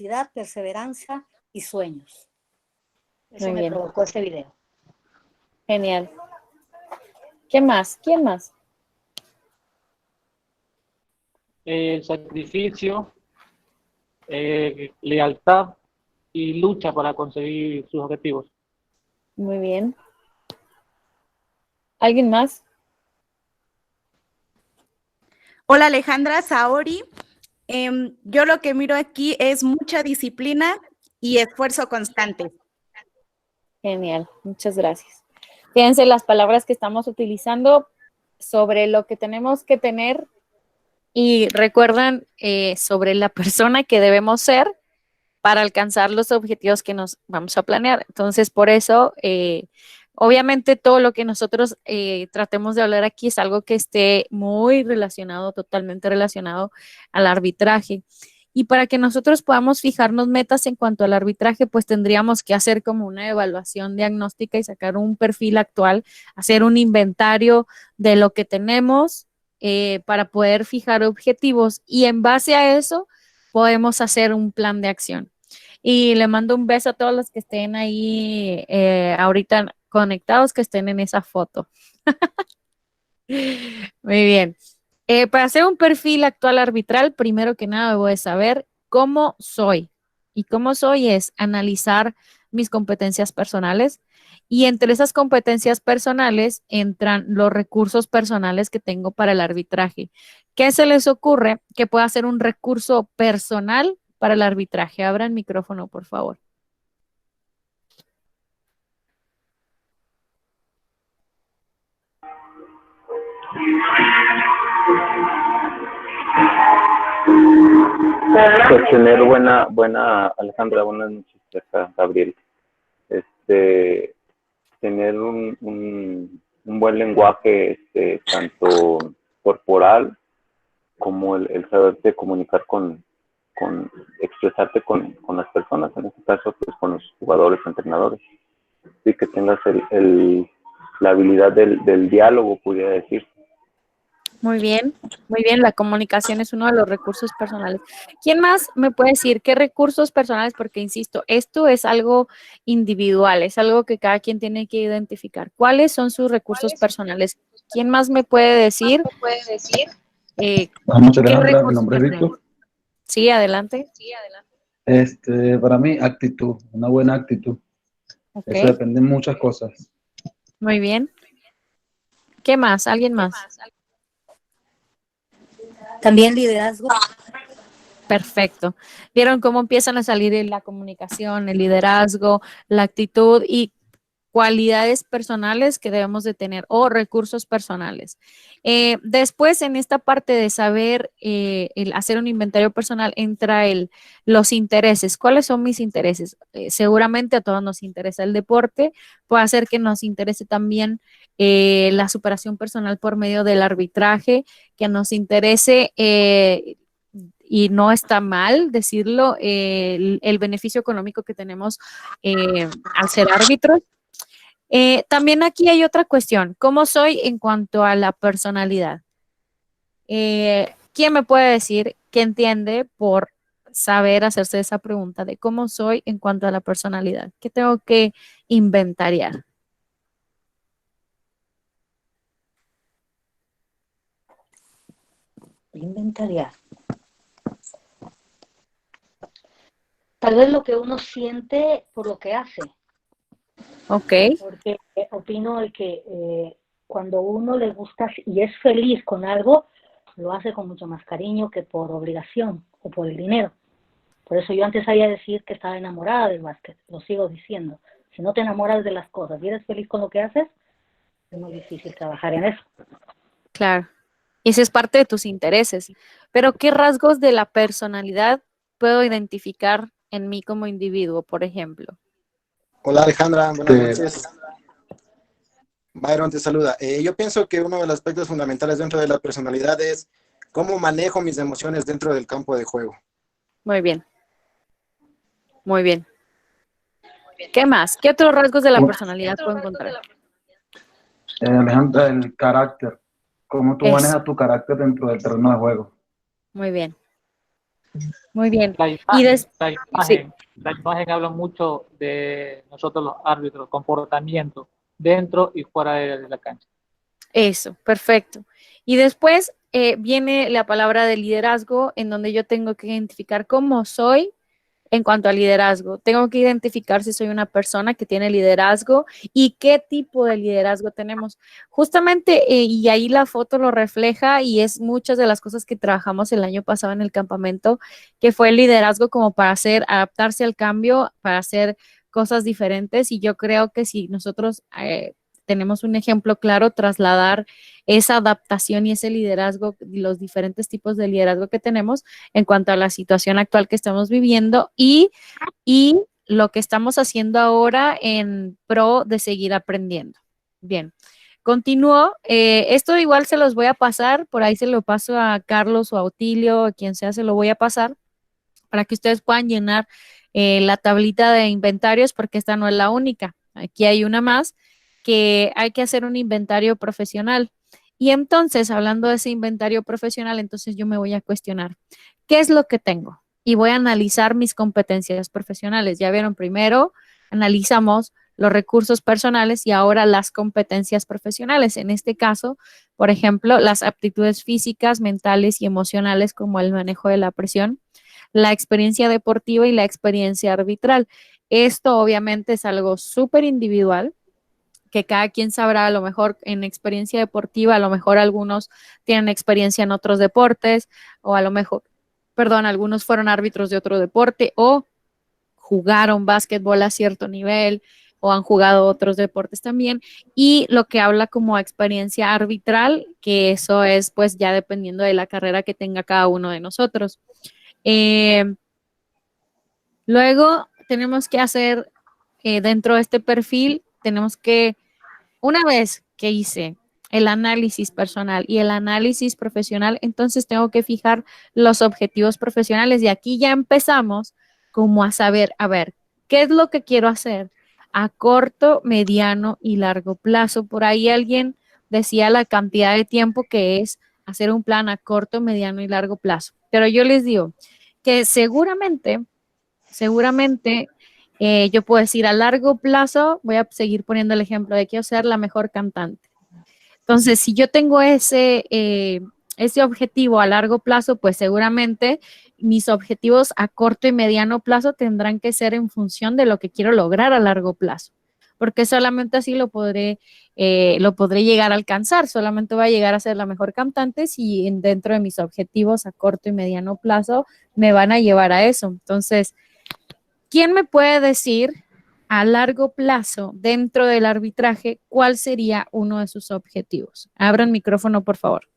tenacidad, perseverancia y sueños. Eso Muy me bien. provocó este video. Genial. ¿Qué más? ¿Quién más? Sacrificio, lealtad y lucha para conseguir sus objetivos. Muy bien. ¿Alguien más? Hola Alejandra, Saori. Yo lo que miro aquí es mucha disciplina y esfuerzo constante. Genial, muchas gracias. Fíjense las palabras que estamos utilizando sobre lo que tenemos que tener y recuerdan sobre la persona que debemos ser para alcanzar los objetivos que nos vamos a planear. Entonces, por eso, obviamente todo lo que nosotros tratemos de hablar aquí es algo que esté muy relacionado, totalmente relacionado al arbitraje. Y para que nosotros podamos fijarnos metas en cuanto al arbitraje, pues tendríamos que hacer como una evaluación diagnóstica y sacar un perfil actual, hacer un inventario de lo que tenemos para poder fijar objetivos y en base a eso podemos hacer un plan de acción. Y le mando un beso a todos los que estén ahí ahorita conectados, que estén en esa foto. Muy bien. Para hacer un perfil actual arbitral, primero que nada debo de saber cómo soy. Y cómo soy es analizar mis competencias personales. Y entre esas competencias personales entran los recursos personales que tengo para el arbitraje. ¿Qué se les ocurre que pueda ser un recurso personal para el arbitraje? Abran micrófono, por favor. Pues tener Alejandra, buenas noches, acá, Gabriel. Tener un buen lenguaje, tanto corporal como el saberte comunicar expresarte con las personas, en este caso, pues con los jugadores, entrenadores. Y que tengas la habilidad del diálogo, pudiera decir. Muy bien, la comunicación es uno de los recursos personales. ¿Quién más me puede decir qué recursos personales? Porque, insisto, esto es algo individual, es algo que cada quien tiene que identificar. ¿Cuáles son sus recursos personales? ¿Quién más me puede decir? Muchas ¿qué gracias, mi recursos nombre es personales? Víctor. Sí, adelante. Para mí, actitud, una buena actitud. Ok, Eso depende de muchas cosas. muy bien. ¿Qué más? ¿Alguien más? También liderazgo. Perfecto. ¿Vieron cómo empiezan a salir en la comunicación, el liderazgo, la actitud y cualidades personales que debemos de tener o recursos personales? Después, en esta parte de saber el hacer un inventario personal, entra los intereses. ¿Cuáles son mis intereses? Seguramente a todos nos interesa el deporte, puede ser que nos interese también la superación personal por medio del arbitraje, que nos interese y no está mal decirlo, el beneficio económico que tenemos al ser árbitros. También aquí hay otra cuestión, ¿cómo soy en cuanto a la personalidad? ¿Quién me puede decir qué entiende por saber hacerse esa pregunta de cómo soy en cuanto a la personalidad? ¿Qué tengo que inventariar? Inventariar. Tal vez lo que uno siente por lo que hace. Ok, Porque opino de que cuando uno le gusta y es feliz con algo, lo hace con mucho más cariño que por obligación o por el dinero. Por eso yo antes sabía decir que estaba enamorada del básquet, lo sigo diciendo. Si no te enamoras de las cosas y eres feliz con lo que haces, es muy difícil trabajar en eso. claro. Ese es parte de tus intereses. Pero ¿qué rasgos de la personalidad puedo identificar en mí como individuo, por ejemplo? Hola Alejandra, buenas noches. Byron te saluda. Yo pienso que uno de los aspectos fundamentales dentro de la personalidad es cómo manejo mis emociones dentro del campo de juego. Muy bien. Muy bien. ¿Qué más? ¿Qué otros rasgos de la personalidad puedo encontrar? Alejandra, el carácter. Cómo tú Eso. manejas tu carácter dentro del terreno de juego. Muy bien. Muy bien. La Y imagen, sí, la imagen habla mucho de nosotros los árbitros, comportamiento dentro y fuera de la cancha. eso, perfecto. Y después viene la palabra de liderazgo, en donde yo tengo que identificar cómo soy en cuanto al liderazgo. Tengo que identificar si soy una persona que tiene liderazgo y qué tipo de liderazgo tenemos. Justamente, y ahí la foto lo refleja y es muchas de las cosas que trabajamos el año pasado en el campamento, que fue el liderazgo como para hacer, adaptarse al cambio, para hacer cosas diferentes. Y yo creo que si nosotros tenemos un ejemplo claro, trasladar esa adaptación y ese liderazgo, los diferentes tipos de liderazgo que tenemos, en cuanto a la situación actual que estamos viviendo y lo que estamos haciendo ahora en pro de seguir aprendiendo. Bien, continúo. Esto igual se los voy a pasar, por ahí se lo paso a Carlos o a Otilio, a quien sea, se lo voy a pasar para que ustedes puedan llenar la tablita de inventarios, porque esta no es la única. Aquí hay una más que hay que hacer un inventario profesional. Y entonces, hablando de ese inventario profesional, entonces yo me voy a cuestionar, ¿qué es lo que tengo? Y voy a analizar mis competencias profesionales. Ya vieron, primero analizamos los recursos personales y ahora las competencias profesionales. En este caso, por ejemplo, las aptitudes físicas, mentales y emocionales, como el manejo de la presión, la experiencia deportiva y la experiencia arbitral. Esto obviamente es algo súper individual, que cada quien sabrá. A lo mejor en experiencia deportiva, a lo mejor algunos tienen experiencia en otros deportes, o a lo mejor, perdón, algunos fueron árbitros de otro deporte o jugaron básquetbol a cierto nivel o han jugado otros deportes también. Y lo que habla como experiencia arbitral, que eso es pues ya dependiendo de la carrera que tenga cada uno de nosotros. Eh, Luego tenemos que hacer dentro de este perfil, tenemos que, una vez que hice el análisis personal y el análisis profesional, entonces tengo que fijar los objetivos profesionales y aquí ya empezamos como a saber, a ver, ¿qué es lo que quiero hacer a corto, mediano y largo plazo? Por ahí alguien decía la cantidad de tiempo que es hacer un plan a corto, mediano y largo plazo, pero yo les digo que seguramente yo puedo decir a largo plazo, voy a seguir poniendo el ejemplo de quiero ser la mejor cantante. Entonces, si yo tengo ese objetivo a largo plazo, pues seguramente mis objetivos a corto y mediano plazo tendrán que ser en función de lo que quiero lograr a largo plazo, porque solamente así lo podré llegar a alcanzar. Solamente voy a llegar a ser la mejor cantante si dentro de mis objetivos a corto y mediano plazo me van a llevar a eso. Entonces, ¿quién me puede decir a largo plazo dentro del arbitraje cuál sería uno de sus objetivos? Abran micrófono, por favor.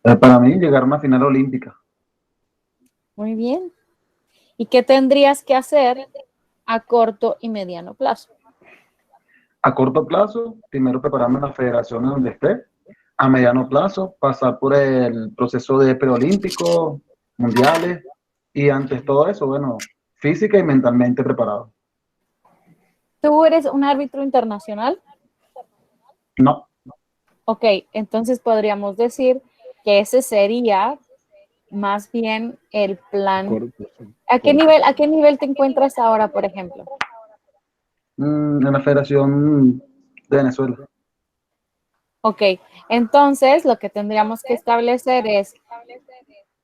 Para mí, llegar a una final olímpica. Muy bien. ¿Y qué tendrías que hacer a corto y mediano plazo? A corto plazo, primero prepararme en la federación en donde esté. A mediano plazo, pasar por el proceso de preolímpico, mundiales. Y antes todo eso, bueno, física y mentalmente preparado. ¿Tú eres un árbitro internacional? No, Ok, entonces podríamos decir que ese sería más bien el plan. ¿A qué nivel te encuentras ahora, por ejemplo? en la Federación de Venezuela. Ok, entonces lo que tendríamos que establecer es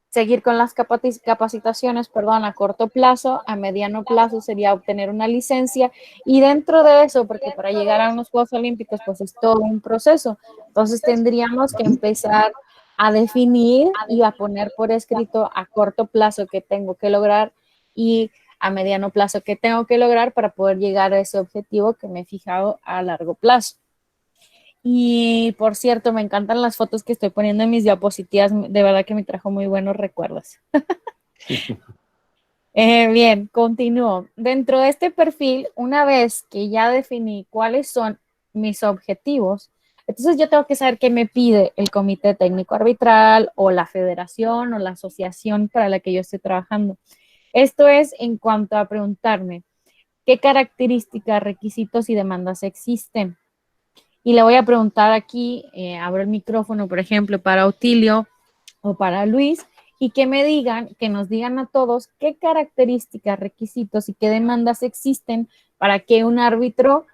seguir con las capacitaciones, perdón, a corto plazo. A mediano plazo sería obtener una licencia, y dentro de eso, porque para llegar a unos Juegos Olímpicos pues es todo un proceso, entonces tendríamos que empezar a definir y a poner por escrito a corto plazo qué tengo que lograr y a mediano plazo qué tengo que lograr para poder llegar a ese objetivo que me he fijado a largo plazo. Y por cierto, me encantan las fotos que estoy poniendo en mis diapositivas, de verdad que me trajo muy buenos recuerdos. Bien, continúo. Dentro de este perfil, una vez que ya definí cuáles son mis objetivos, entonces yo tengo que saber qué me pide el comité técnico arbitral o la federación o la asociación para la que yo estoy trabajando. Esto es en cuanto a preguntarme qué características, requisitos y demandas existen. Y le voy a preguntar aquí, abro el micrófono, por ejemplo, para Otilio o para Luis, y que me digan, que nos digan a todos qué características, requisitos y qué demandas existen para que un árbitro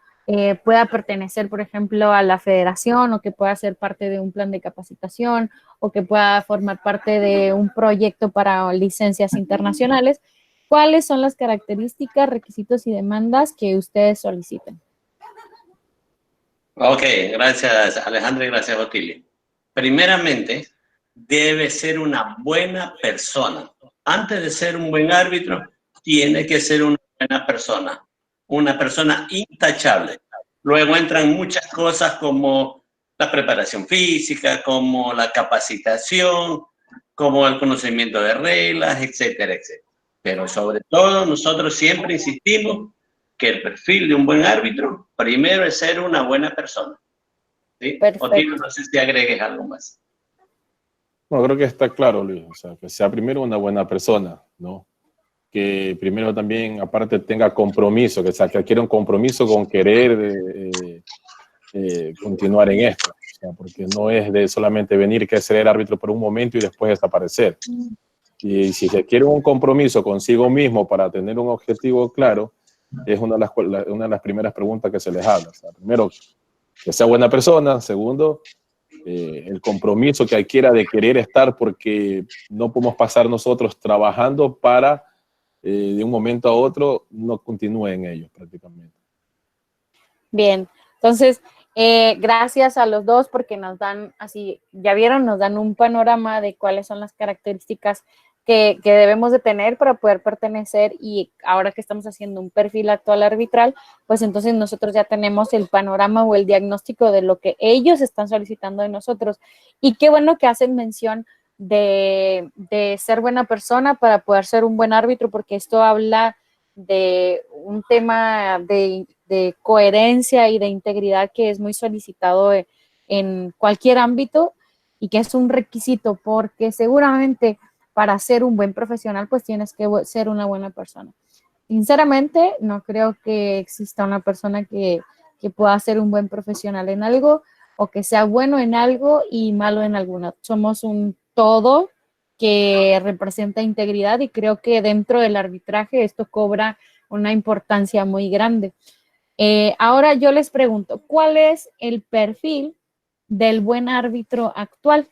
pueda pertenecer, por ejemplo, a la federación, o que pueda ser parte de un plan de capacitación, o que pueda formar parte de un proyecto para licencias internacionales. ¿Cuáles son las características, requisitos y demandas que ustedes soliciten? Ok, gracias Alejandra y gracias Otilio. Primeramente, debe ser una buena persona. Antes de ser un buen árbitro, tiene que ser una buena persona intachable. Luego entran muchas cosas como la preparación física, como la capacitación, como el conocimiento de reglas, etcétera, etcétera. Pero sobre todo, nosotros siempre insistimos que el perfil de un buen árbitro, primero es ser una buena persona. ¿Sí? Otilio, no sé si agregues algo más. No, creo que está claro, Luis. O sea, que sea primero una buena persona, ¿no? Que primero también, aparte, tenga compromiso, que adquiera un compromiso con querer continuar en esto. O sea, porque no es de solamente venir que ser árbitro por un momento y después desaparecer. Y si se quiere un compromiso consigo mismo para tener un objetivo claro, es una de las primeras preguntas que se les habla. O sea, primero, que sea buena persona. Segundo, el compromiso que adquiera de querer estar, porque no podemos pasar nosotros trabajando para de un momento a otro no continúe en ellos prácticamente. Bien, entonces, gracias a los dos porque nos dan, así, ya vieron, nos dan un panorama de cuáles son las características que debemos de tener para poder pertenecer, y ahora que estamos haciendo un perfil actual arbitral, pues entonces nosotros ya tenemos el panorama o el diagnóstico de lo que ellos están solicitando de nosotros. Y qué bueno que hacen mención de ser buena persona para poder ser un buen árbitro, porque esto habla de un tema de coherencia y de integridad que es muy solicitado en cualquier ámbito, y que es un requisito, porque seguramente para ser un buen profesional pues tienes que ser una buena persona. Sinceramente, no creo que exista una persona que pueda ser un buen profesional en algo, o que sea bueno en algo y malo en alguna. Somos un todo que representa integridad, y creo que dentro del arbitraje esto cobra una importancia muy grande. Ahora yo les pregunto, ¿cuál es el perfil del buen árbitro actual?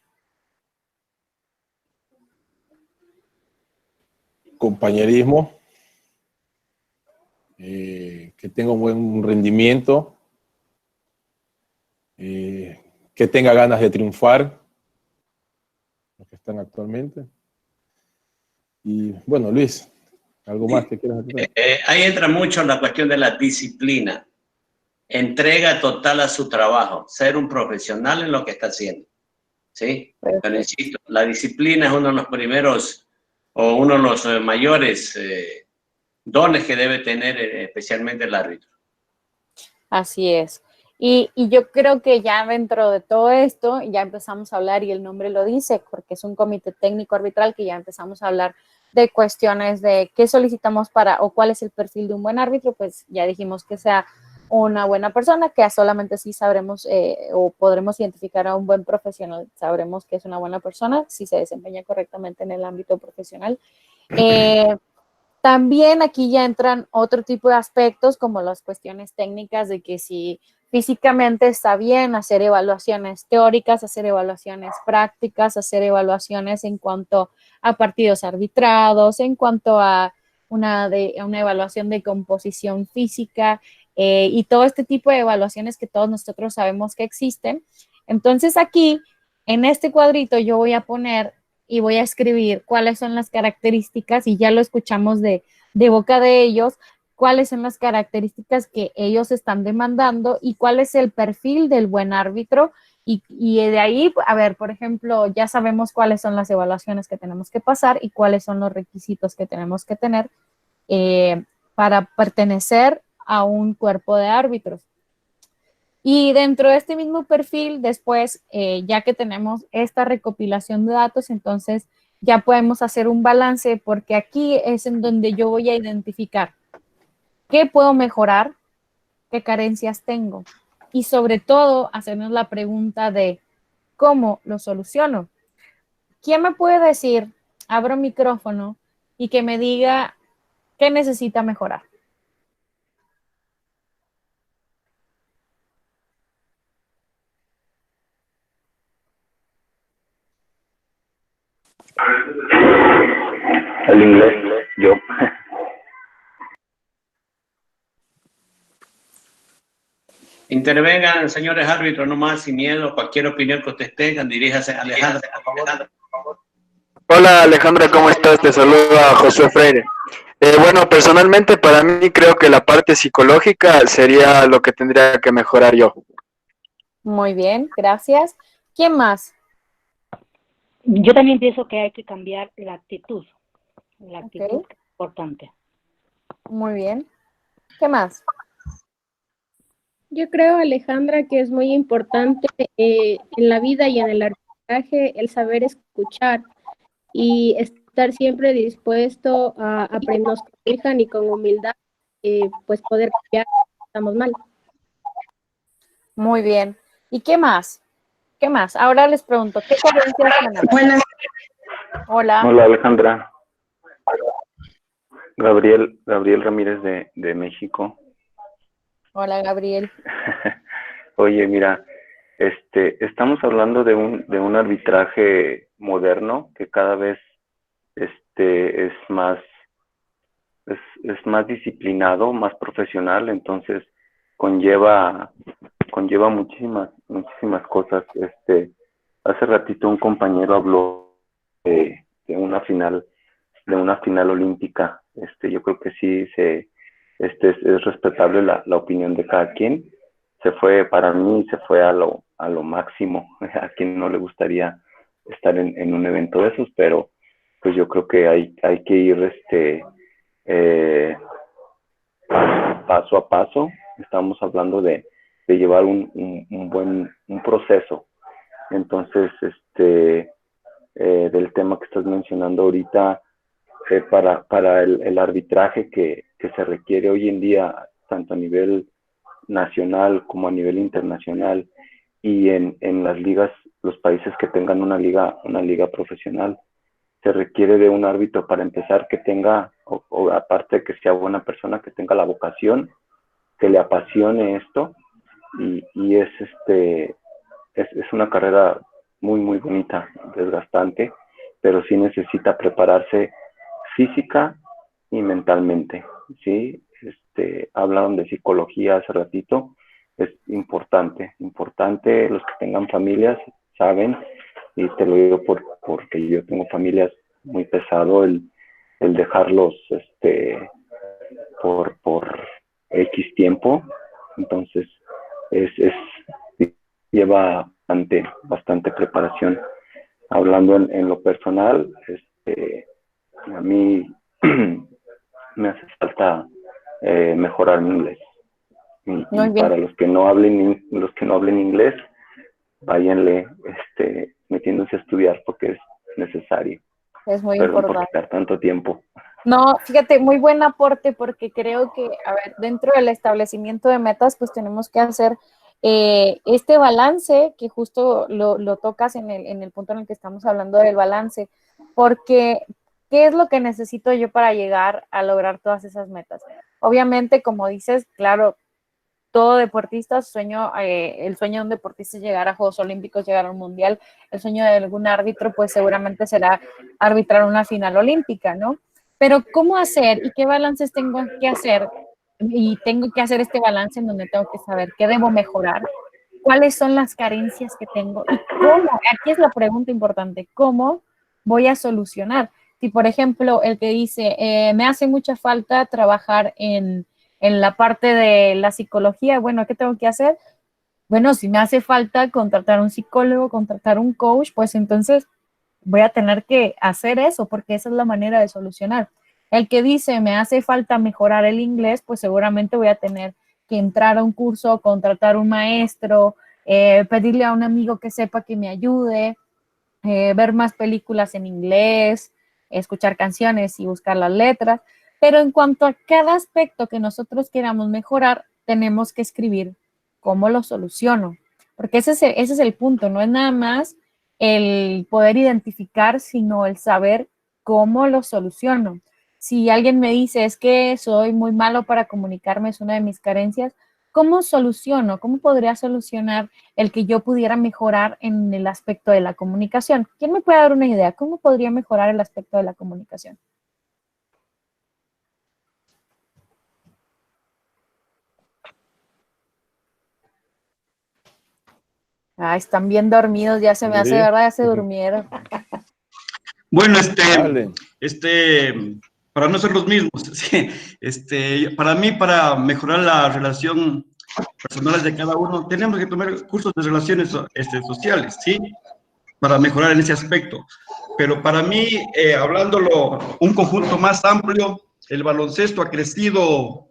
Compañerismo, que tenga un buen rendimiento, que tenga ganas de triunfar, los que están actualmente. Y bueno, Luis, ¿algo más que quieras decir? Ahí entra mucho la cuestión de la disciplina, entrega total a su trabajo, ser un profesional en lo que está haciendo. ¿Sí? Pero insisto, la disciplina es uno de los primeros o uno de los mayores dones que debe tener especialmente el árbitro. Así es. Y yo creo que ya dentro de todo esto ya empezamos a hablar, y el nombre lo dice, porque es un comité técnico arbitral, que ya empezamos a hablar de cuestiones de qué solicitamos para, o cuál es el perfil de un buen árbitro. Pues ya dijimos que sea una buena persona, que solamente sí sabremos o podremos identificar a un buen profesional, sabremos que es una buena persona si se desempeña correctamente en el ámbito profesional. También aquí ya entran otro tipo de aspectos, como las cuestiones técnicas de que si físicamente está bien, hacer evaluaciones teóricas, hacer evaluaciones prácticas, hacer evaluaciones en cuanto a partidos arbitrados, en cuanto a una evaluación de composición física, y todo este tipo de evaluaciones que todos nosotros sabemos que existen. Entonces aquí, en este cuadrito, yo voy a poner y voy a escribir cuáles son las características, y ya lo escuchamos de boca de ellos, cuáles son las características que ellos están demandando y cuál es el perfil del buen árbitro. Y de ahí, a ver, por ejemplo, ya sabemos cuáles son las evaluaciones que tenemos que pasar y cuáles son los requisitos que tenemos que tener para pertenecer a un cuerpo de árbitros. Y dentro de este mismo perfil, después, ya que tenemos esta recopilación de datos, entonces ya podemos hacer un balance, porque aquí es en donde yo voy a identificar qué puedo mejorar, qué carencias tengo, y sobre todo hacernos la pregunta de ¿cómo lo soluciono? ¿Quién me puede decir, abro micrófono y que me diga qué necesita mejorar? El inglés, yo. Intervengan, señores árbitros, no más, sin miedo. Cualquier opinión que ustedes tengan, diríjase a Alejandra, por favor. Hola Alejandra, ¿cómo estás? Te saluda Josué Freire. Bueno, personalmente para mí creo que la parte psicológica sería lo que tendría que mejorar yo. Muy bien, gracias. ¿Quién más? Yo también pienso que hay que cambiar la actitud. La actitud Ok. es importante. Muy bien. ¿Qué más? Yo creo, Alejandra, que es muy importante en la vida y en el arbitraje el saber escuchar y estar siempre dispuesto a aprender, nos corrijan y con humildad, pues poder cambiar si estamos mal. Muy bien. ¿Y qué más? ¿Qué más? Ahora les pregunto, ¿qué carencias tenemos? Buenas. Hola. Hola Alejandra. Gabriel Ramírez de México. Hola, Gabriel. Oye, mira, estamos hablando de un arbitraje moderno que cada vez es más disciplinado, más profesional, entonces conlleva muchísimas cosas. Hace ratito un compañero habló de una final olímpica. Yo creo que sí es respetable la opinión de cada quien. Para mí se fue a lo máximo. A quien no le gustaría estar en un evento de esos, pero pues yo creo que hay que ir paso a paso. Estamos hablando de llevar un proceso. Entonces, del tema que estás mencionando ahorita, para el arbitraje que se requiere hoy en día, tanto a nivel nacional como a nivel internacional, y en las ligas, los países que tengan una liga profesional, se requiere de un árbitro para empezar que tenga, o aparte de que sea buena persona, que tenga la vocación, que le apasione esto, y es una carrera muy, muy bonita, desgastante, pero sí necesita prepararse física y mentalmente, ¿sí? Hablaron de psicología hace ratito, es importante, los que tengan familias saben, y te lo digo porque yo tengo familias, muy pesado el dejarlos por X tiempo, entonces lleva bastante preparación. Hablando en lo personal, a mí me hace falta mejorar mi inglés. Y para los que no hablen inglés, váyanle metiéndose a estudiar porque es necesario. Es muy Perdón por importante. quitar tanto tiempo. No, fíjate, muy buen aporte porque creo que, a ver, dentro del establecimiento de metas, pues tenemos que hacer este balance que justo lo tocas en el punto en el que estamos hablando del balance, porque ¿qué es lo que necesito yo para llegar a lograr todas esas metas? Obviamente, como dices, claro, todo deportista, el sueño de un deportista es llegar a Juegos Olímpicos, llegar a un mundial. El sueño de algún árbitro, pues seguramente será arbitrar una final olímpica, ¿no? Pero ¿cómo hacer y qué balances tengo que hacer? Y tengo que hacer este balance en donde tengo que saber qué debo mejorar, cuáles son las carencias que tengo y cómo, aquí es la pregunta importante, ¿cómo voy a solucionar? Si, por ejemplo, el que dice, me hace mucha falta trabajar en la parte de la psicología, bueno, ¿qué tengo que hacer? Bueno, si me hace falta contratar un psicólogo, contratar un coach, pues entonces voy a tener que hacer eso porque esa es la manera de solucionar. El que dice, me hace falta mejorar el inglés, pues seguramente voy a tener que entrar a un curso, contratar un maestro, pedirle a un amigo que sepa que me ayude, ver más películas en inglés, escuchar canciones y buscar las letras. Pero en cuanto a cada aspecto que nosotros queramos mejorar, tenemos que escribir cómo lo soluciono. Porque ese es el punto, no es nada más el poder identificar, sino el saber cómo lo soluciono. Si alguien me dice, es que soy muy malo para comunicarme, es una de mis carencias, ¿cómo soluciono? ¿Cómo podría solucionar el que yo pudiera mejorar en el aspecto de la comunicación? ¿Quién me puede dar una idea? ¿Cómo podría mejorar el aspecto de la comunicación? Ah, están bien dormidos, ya se me hace, ¿verdad? Ya se durmieron. Bueno, Dale. para no ser los mismos, sí, para mí, para mejorar la relación personal de cada uno, tenemos que tomar cursos de relaciones sociales, ¿sí? Para mejorar en ese aspecto. Pero para mí, hablándolo un conjunto más amplio, el baloncesto ha crecido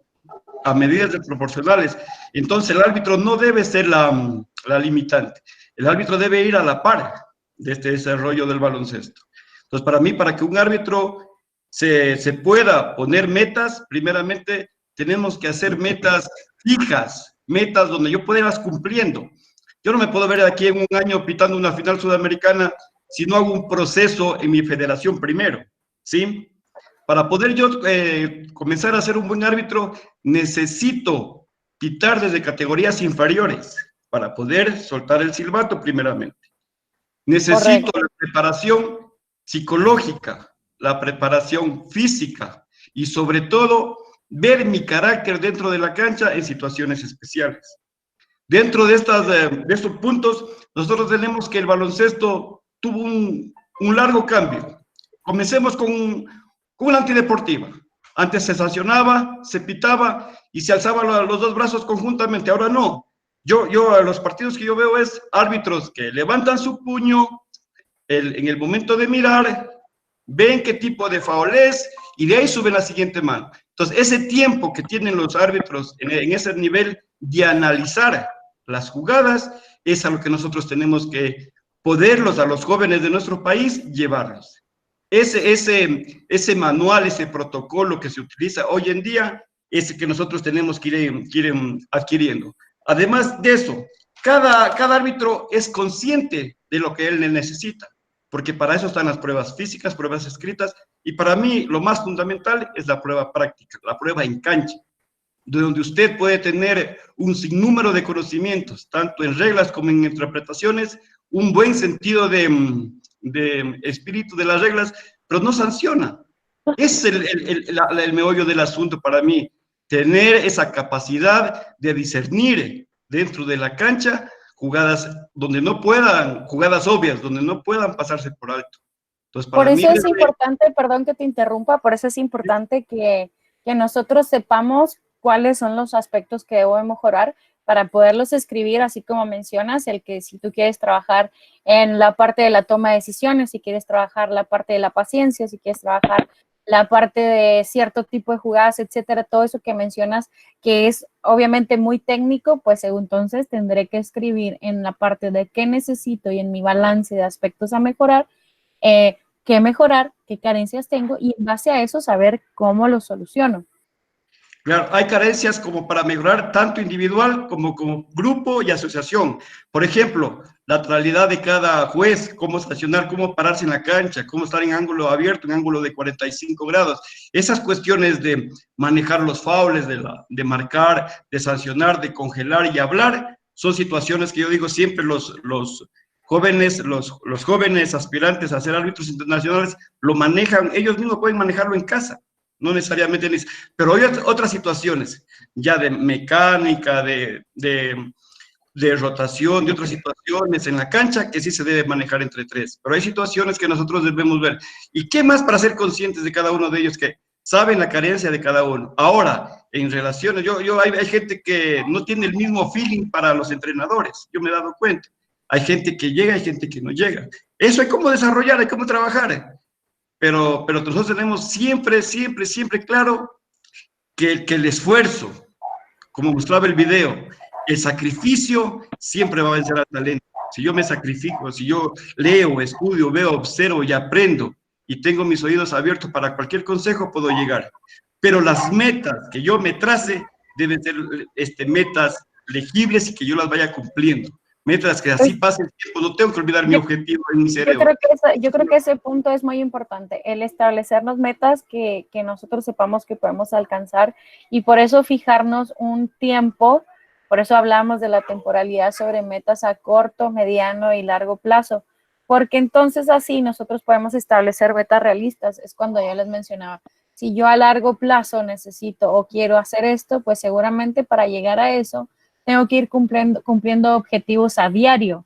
a medidas proporcionales. Entonces, el árbitro no debe ser la limitante. El árbitro debe ir a la par de este desarrollo del baloncesto. Entonces, para mí, para que un árbitro se pueda poner metas, primeramente tenemos que hacer metas fijas, metas donde yo pueda irlas cumpliendo. Yo no me puedo ver aquí en un año pitando una final sudamericana si no hago un proceso en mi federación primero, ¿sí? Para poder yo comenzar a ser un buen árbitro, necesito pitar desde categorías inferiores para poder soltar el silbato primeramente. Necesito la preparación psicológica, la preparación física y sobre todo ver mi carácter dentro de la cancha en situaciones especiales. Dentro de estos puntos, nosotros tenemos que el baloncesto tuvo un largo cambio. Comencemos con una antideportiva. Antes se sancionaba, se pitaba y se alzaban los dos brazos conjuntamente. Ahora no. Yo los partidos que yo veo es árbitros que levantan su puño en el momento de mirar, ven qué tipo de foul es y de ahí suben la siguiente mano. Entonces, ese tiempo que tienen los árbitros en ese nivel de analizar las jugadas es a lo que nosotros tenemos que poderlos a los jóvenes de nuestro país llevarlos. Ese manual, ese protocolo que se utiliza hoy en día, es que nosotros tenemos que ir adquiriendo. Además de eso, cada árbitro es consciente de lo que él necesita, porque para eso están las pruebas físicas, pruebas escritas, y para mí lo más fundamental es la prueba práctica, la prueba en cancha, donde usted puede tener un sinnúmero de conocimientos, tanto en reglas como en interpretaciones, un buen sentido de espíritu de las reglas, pero no sanciona. Es el meollo del asunto para mí, tener esa capacidad de discernir dentro de la cancha jugadas donde no puedan, jugadas obvias, donde no puedan pasarse por alto. Entonces, para por eso mí, es importante, perdón que te interrumpa, por eso es importante que nosotros sepamos cuáles son los aspectos que debo mejorar para poderlos escribir, así como mencionas, el que si tú quieres trabajar en la parte de la toma de decisiones, si quieres trabajar la parte de la paciencia, si quieres trabajar la parte de cierto tipo de jugadas, etcétera, todo eso que mencionas, que es obviamente muy técnico, pues entonces tendré que escribir en la parte de qué necesito y en mi balance de aspectos a mejorar, qué mejorar, qué carencias tengo y en base a eso saber cómo lo soluciono. Claro, hay carencias como para mejorar tanto individual como grupo y asociación. Por ejemplo, la lateralidad de cada juez, cómo estacionar, cómo pararse en la cancha, cómo estar en ángulo abierto, en ángulo de 45 grados. Esas cuestiones de manejar los faules, de marcar, de sancionar, de congelar y hablar, son situaciones que yo digo siempre los jóvenes aspirantes a ser árbitros internacionales lo manejan, ellos mismos pueden manejarlo en casa. No necesariamente, pero hay otras situaciones, ya de mecánica, de rotación, de otras situaciones en la cancha que sí se debe manejar entre tres, pero hay situaciones que nosotros debemos ver. ¿Y qué más para ser conscientes de cada uno de ellos que saben la carencia de cada uno? Ahora, en relaciones, hay gente que no tiene el mismo feeling para los entrenadores, yo me he dado cuenta. Hay gente que llega, hay gente que no llega. Eso hay cómo desarrollar, hay cómo trabajar. Pero nosotros tenemos siempre claro que el esfuerzo, como mostraba el video, el sacrificio siempre va a vencer al talento. Si yo me sacrifico, si yo leo, estudio, veo, observo y aprendo y tengo mis oídos abiertos para cualquier consejo, puedo llegar. Pero las metas que yo me trace deben ser metas legibles y que yo las vaya cumpliendo. Mientras que así pase el tiempo, no tengo que olvidar mi objetivo en mi cerebro. Yo creo que ese punto es muy importante, el establecernos metas que nosotros sepamos que podemos alcanzar y por eso fijarnos un tiempo, por eso hablamos de la temporalidad sobre metas a corto, mediano y largo plazo, porque entonces así nosotros podemos establecer metas realistas. Es cuando yo les mencionaba, si yo a largo plazo necesito o quiero hacer esto, pues seguramente para llegar a eso tengo que ir cumpliendo objetivos a diario.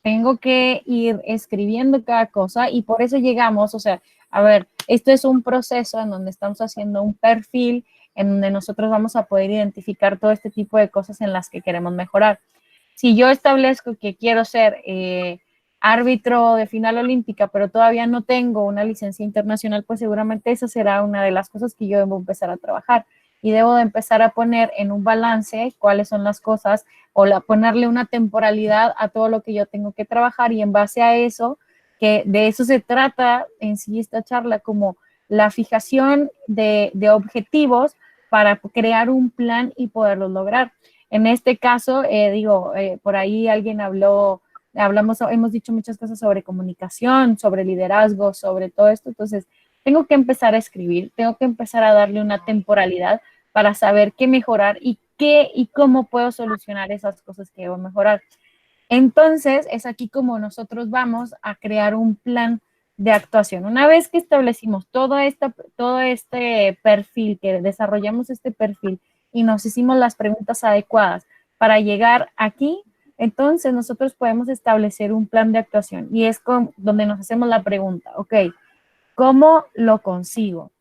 Tengo que ir escribiendo cada cosa y por eso llegamos, o sea, a ver, esto es un proceso en donde estamos haciendo un perfil, en donde nosotros vamos a poder identificar todo este tipo de cosas en las que queremos mejorar. Si yo establezco que quiero ser árbitro de final olímpica, pero todavía no tengo una licencia internacional, pues seguramente esa será una de las cosas que yo debo empezar a trabajar. Y debo de empezar a poner en un balance cuáles son las cosas o ponerle una temporalidad a todo lo que yo tengo que trabajar y en base a eso, que de eso se trata en sí esta charla, como la fijación de objetivos para crear un plan y poderlos lograr. En este caso, por ahí alguien hemos dicho muchas cosas sobre comunicación, sobre liderazgo, sobre todo esto, entonces tengo que empezar a escribir, tengo que empezar a darle una temporalidad para saber qué mejorar y qué y cómo puedo solucionar esas cosas que debo mejorar. Entonces, es aquí como nosotros vamos a crear un plan de actuación. Una vez que establecimos todo este perfil, que desarrollamos este perfil y nos hicimos las preguntas adecuadas para llegar aquí, entonces nosotros podemos establecer un plan de actuación y es donde nos hacemos la pregunta, ok, ¿cómo lo consigo?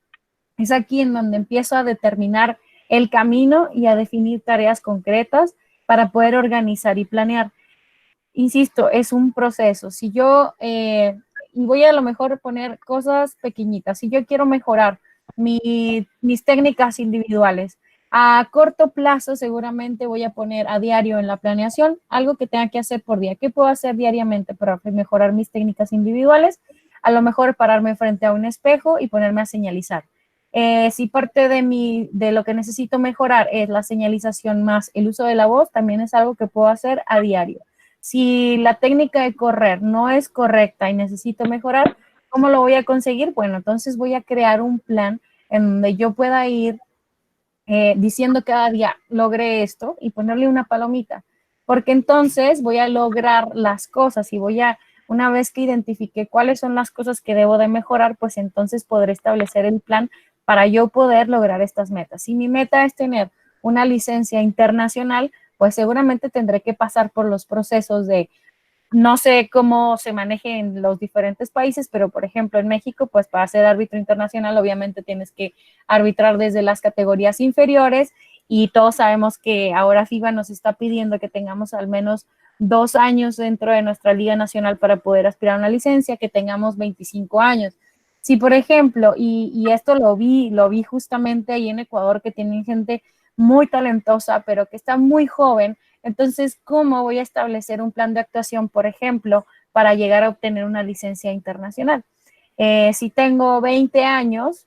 Es aquí en donde empiezo a determinar el camino y a definir tareas concretas para poder organizar y planear. Insisto, es un proceso. Si yo, y voy a lo mejor poner cosas pequeñitas, si yo quiero mejorar mis técnicas individuales, a corto plazo seguramente voy a poner a diario en la planeación algo que tenga que hacer por día. ¿Qué puedo hacer diariamente para mejorar mis técnicas individuales? A lo mejor pararme frente a un espejo y ponerme a señalizar. Si parte de lo que necesito mejorar es la señalización más el uso de la voz, también es algo que puedo hacer a diario. Si la técnica de correr no es correcta y necesito mejorar, ¿cómo lo voy a conseguir? Bueno, entonces voy a crear un plan en donde yo pueda ir diciendo cada día, logré esto y ponerle una palomita, porque entonces voy a lograr las cosas y una vez que identifique cuáles son las cosas que debo de mejorar, pues entonces podré establecer el plan para yo poder lograr estas metas. Si mi meta es tener una licencia internacional, pues seguramente tendré que pasar por los procesos de, no sé cómo se maneje en los diferentes países, pero por ejemplo en México, pues para ser árbitro internacional obviamente tienes que arbitrar desde las categorías inferiores y todos sabemos que ahora FIBA nos está pidiendo que tengamos al menos 2 años dentro de nuestra liga nacional para poder aspirar a una licencia, que tengamos 25 años. Si por ejemplo, y esto lo vi justamente ahí en Ecuador, que tienen gente muy talentosa, pero que está muy joven, entonces, ¿cómo voy a establecer un plan de actuación, por ejemplo, para llegar a obtener una licencia internacional? Si tengo 20 años,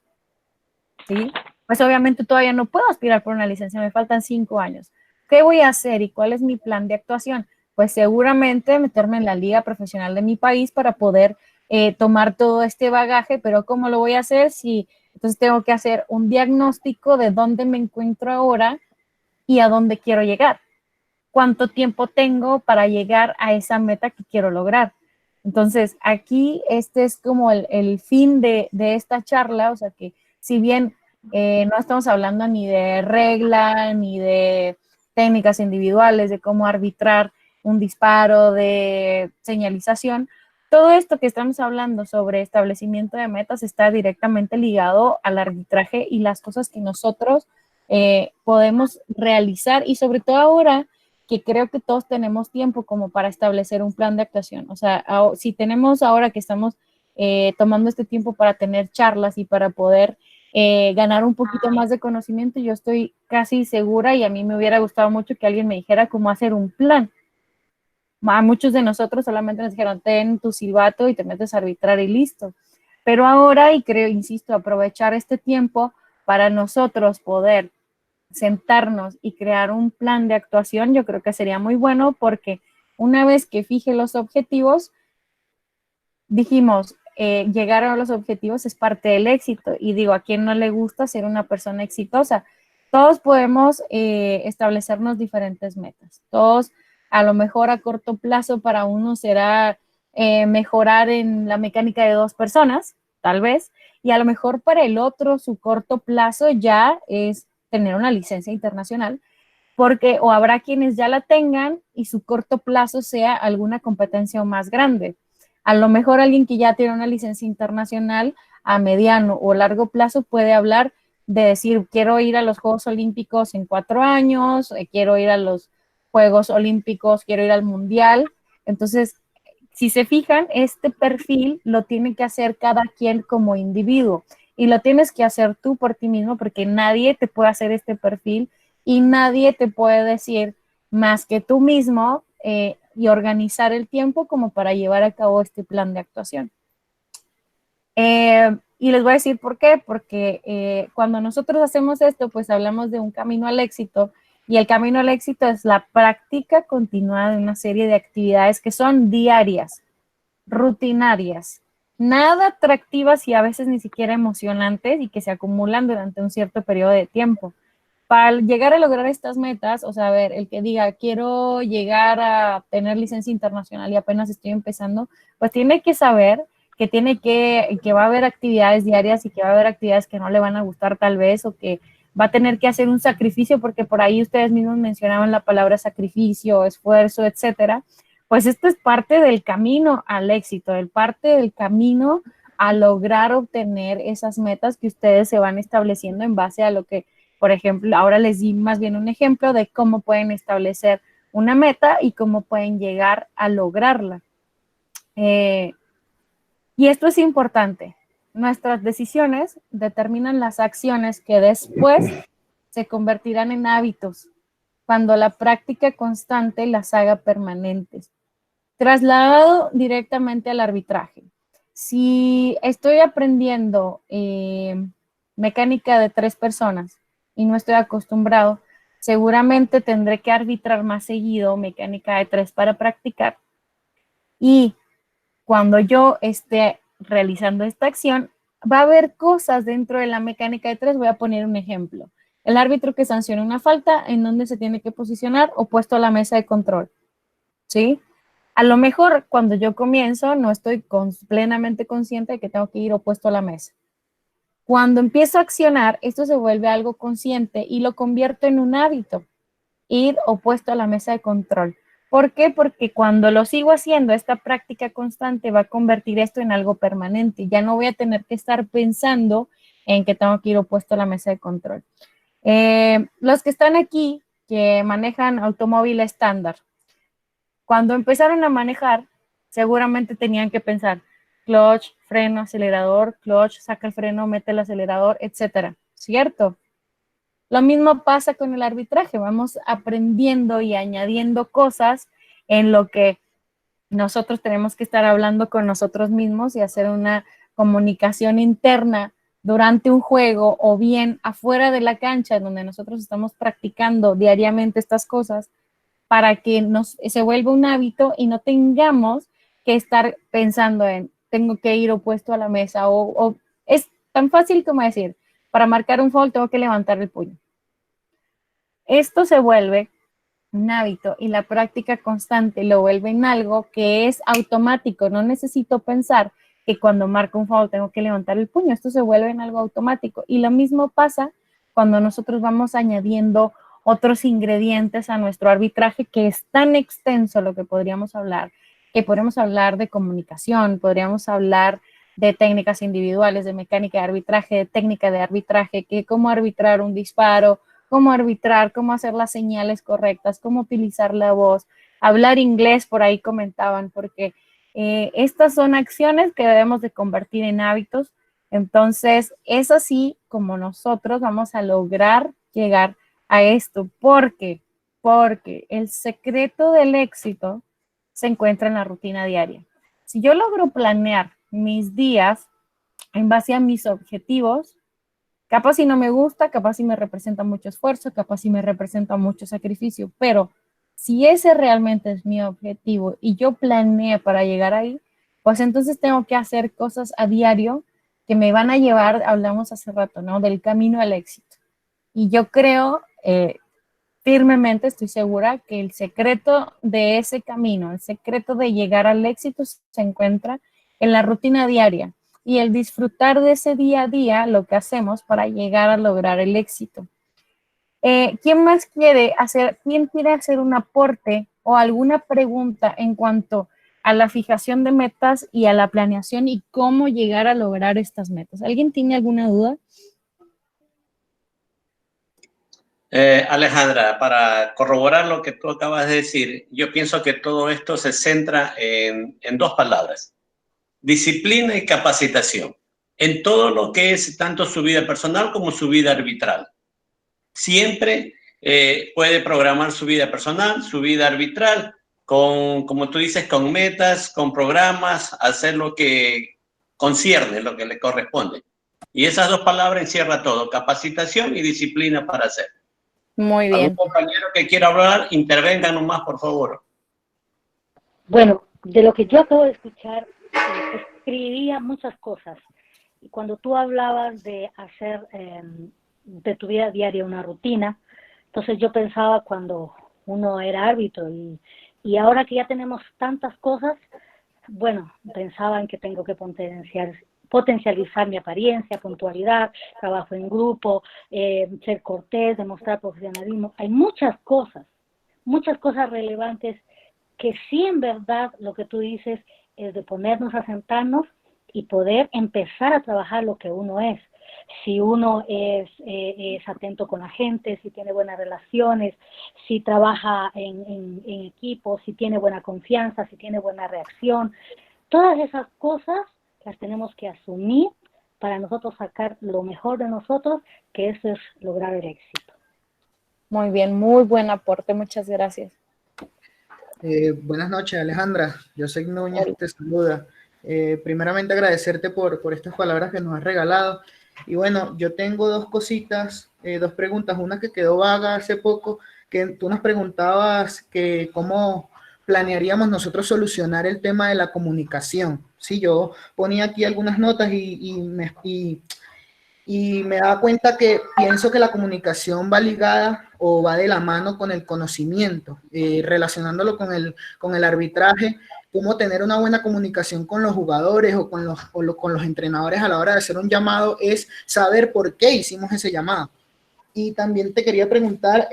¿sí? Pues obviamente todavía no puedo aspirar por una licencia, me faltan 5 años. ¿Qué voy a hacer y cuál es mi plan de actuación? Pues seguramente meterme en la liga profesional de mi país para poder tomar todo este bagaje, pero ¿cómo lo voy a hacer? Entonces tengo que hacer un diagnóstico de dónde me encuentro ahora y a dónde quiero llegar. ¿Cuánto tiempo tengo para llegar a esa meta que quiero lograr? Entonces, aquí este es como el fin de esta charla, o sea que si bien no estamos hablando ni de regla, ni de técnicas individuales, de cómo arbitrar un disparo, de señalización, todo esto que estamos hablando sobre establecimiento de metas está directamente ligado al arbitraje y las cosas que nosotros podemos realizar y sobre todo ahora que creo que todos tenemos tiempo como para establecer un plan de actuación. O sea, si tenemos ahora que estamos tomando este tiempo para tener charlas y para poder ganar un poquito más de conocimiento, yo estoy casi segura y a mí me hubiera gustado mucho que alguien me dijera cómo hacer un plan. A muchos de nosotros solamente nos dijeron, ten tu silbato y te metes a arbitrar y listo. Pero ahora, y creo, insisto, aprovechar este tiempo para nosotros poder sentarnos y crear un plan de actuación, yo creo que sería muy bueno, porque una vez que fije los objetivos, dijimos, llegar a los objetivos es parte del éxito. Y digo, ¿a quién no le gusta ser una persona exitosa? Todos podemos establecernos diferentes metas. Todos, a lo mejor a corto plazo para uno será mejorar en la mecánica de 2 personas, tal vez, y a lo mejor para el otro su corto plazo ya es tener una licencia internacional, porque o habrá quienes ya la tengan y su corto plazo sea alguna competencia más grande. A lo mejor alguien que ya tiene una licencia internacional a mediano o largo plazo puede hablar de decir, quiero ir a los Juegos Olímpicos en 4 años, quiero ir a los Juegos Olímpicos, quiero ir al Mundial. Entonces, si se fijan, este perfil lo tiene que hacer cada quien como individuo y lo tienes que hacer tú por ti mismo, porque nadie te puede hacer este perfil y nadie te puede decir más que tú mismo y organizar el tiempo como para llevar a cabo este plan de actuación. Y les voy a decir por qué, porque cuando nosotros hacemos esto, pues hablamos de un camino al éxito, y el camino al éxito es la práctica continuada de una serie de actividades que son diarias, rutinarias, nada atractivas y a veces ni siquiera emocionantes, y que se acumulan durante un cierto periodo de tiempo. Para llegar a lograr estas metas, o sea, a ver, el que diga, quiero llegar a tener licencia internacional y apenas estoy empezando, pues tiene que saber que va a haber actividades diarias y que va a haber actividades que no le van a gustar tal vez, o que va a tener que hacer un sacrificio, porque por ahí ustedes mismos mencionaban la palabra sacrificio, esfuerzo, etcétera. Pues esto es parte del camino al éxito, parte del camino a lograr obtener esas metas que ustedes se van estableciendo en base a lo que, por ejemplo, ahora les di más bien un ejemplo de cómo pueden establecer una meta y cómo pueden llegar a lograrla. Y esto es importante. Nuestras decisiones determinan las acciones que después se convertirán en hábitos, cuando la práctica constante las haga permanentes. Trasladado directamente al arbitraje. Si estoy aprendiendo mecánica de 3 personas y no estoy acostumbrado, seguramente tendré que arbitrar más seguido mecánica de 3 para practicar. Y cuando yo esté realizando esta acción, va a haber cosas dentro de la mecánica de 3. Voy a poner un ejemplo. El árbitro que sanciona una falta, ¿en dónde se tiene que posicionar? Opuesto a la mesa de control. ¿Sí? A lo mejor cuando yo comienzo no estoy plenamente consciente de que tengo que ir opuesto a la mesa. Cuando empiezo a accionar, esto se vuelve algo consciente y lo convierto en un hábito, ir opuesto a la mesa de control. ¿Por qué? Porque cuando lo sigo haciendo, esta práctica constante va a convertir esto en algo permanente. Ya no voy a tener que estar pensando en que tengo que ir opuesto a la mesa de control. Los que están aquí, que manejan automóvil estándar, cuando empezaron a manejar, seguramente tenían que pensar clutch, freno, acelerador, clutch, saca el freno, mete el acelerador, etcétera. ¿Cierto? Lo mismo pasa con el arbitraje. Vamos aprendiendo y añadiendo cosas en lo que nosotros tenemos que estar hablando con nosotros mismos y hacer una comunicación interna durante un juego, o bien afuera de la cancha donde nosotros estamos practicando diariamente estas cosas, para que se vuelva un hábito y no tengamos que estar pensando en tengo que ir opuesto a la mesa, o es tan fácil como decir, para marcar un foul tengo que levantar el puño. Esto se vuelve un hábito y la práctica constante lo vuelve en algo que es automático. No necesito pensar que cuando marco un foul tengo que levantar el puño. Esto se vuelve en algo automático. Y lo mismo pasa cuando nosotros vamos añadiendo otros ingredientes a nuestro arbitraje, que es tan extenso lo que podríamos hablar, que podríamos hablar de comunicación, podríamos hablar de técnicas individuales, de mecánica de arbitraje, de técnica de arbitraje, que cómo arbitrar un disparo, cómo arbitrar, cómo hacer las señales correctas, cómo utilizar la voz, hablar inglés, por ahí comentaban, porque estas son acciones que debemos de convertir en hábitos. Entonces, es así como nosotros vamos a lograr llegar a esto, porque el secreto del éxito se encuentra en la rutina diaria. Si yo logro planear mis días en base a mis objetivos, Capaz si no me gusta, capaz si me representa mucho esfuerzo, capaz si me representa mucho sacrificio, pero si ese realmente es mi objetivo y yo planeé para llegar ahí, pues entonces tengo que hacer cosas a diario que me van a llevar, hablamos hace rato, ¿no? Del camino al éxito. Y yo creo, firmemente estoy segura que el secreto de ese camino, el secreto de llegar al éxito se encuentra en la rutina diaria y el disfrutar de ese día a día, lo que hacemos para llegar a lograr el éxito. ¿Quién más quiere hacer un aporte o alguna pregunta en cuanto a la fijación de metas y a la planeación y cómo llegar a lograr estas metas? ¿Alguien tiene alguna duda? Alejandra, para corroborar lo que tú acabas de decir, yo pienso que todo esto se centra en dos palabras: disciplina y capacitación, en todo lo que es tanto su vida personal como su vida arbitral. Siempre puede programar su vida personal, su vida arbitral, como tú dices, con metas, con programas, hacer lo que concierne, lo que le corresponde. Y esas dos palabras encierra todo: capacitación y disciplina para hacer. Muy bien. ¿Algún compañero que quiera hablar? Intervenga nomás, por favor. Bueno, de lo que yo acabo de escuchar, escribía muchas cosas. Y cuando tú hablabas de hacer de tu vida diaria una rutina, entonces yo pensaba cuando uno era árbitro y ahora que ya tenemos tantas cosas, bueno, pensaba en que tengo que potencializar mi apariencia, puntualidad, trabajo en grupo, ser cortés, demostrar profesionalismo. Hay muchas cosas relevantes que sí, en verdad, lo que tú dices es de ponernos a sentarnos y poder empezar a trabajar lo que uno es. Si uno es atento con la gente, si tiene buenas relaciones, si trabaja en equipo, si tiene buena confianza, si tiene buena reacción, todas esas cosas las tenemos que asumir para nosotros sacar lo mejor de nosotros, que eso es lograr el éxito. Muy bien, muy buen aporte, muchas gracias. Buenas noches, Alejandra. Yo soy Núñez, te saluda. Primeramente agradecerte por estas palabras que nos has regalado. Y bueno, yo tengo dos cositas, dos preguntas. Una que quedó vaga hace poco, que tú nos preguntabas que cómo planearíamos nosotros solucionar el tema de la comunicación. Sí, yo ponía aquí algunas notas y me daba cuenta que pienso que la comunicación va ligada o va de la mano con el conocimiento, relacionándolo con el arbitraje, cómo tener una buena comunicación con los jugadores o con los entrenadores a la hora de hacer un llamado es saber por qué hicimos ese llamado. Y también te quería preguntar,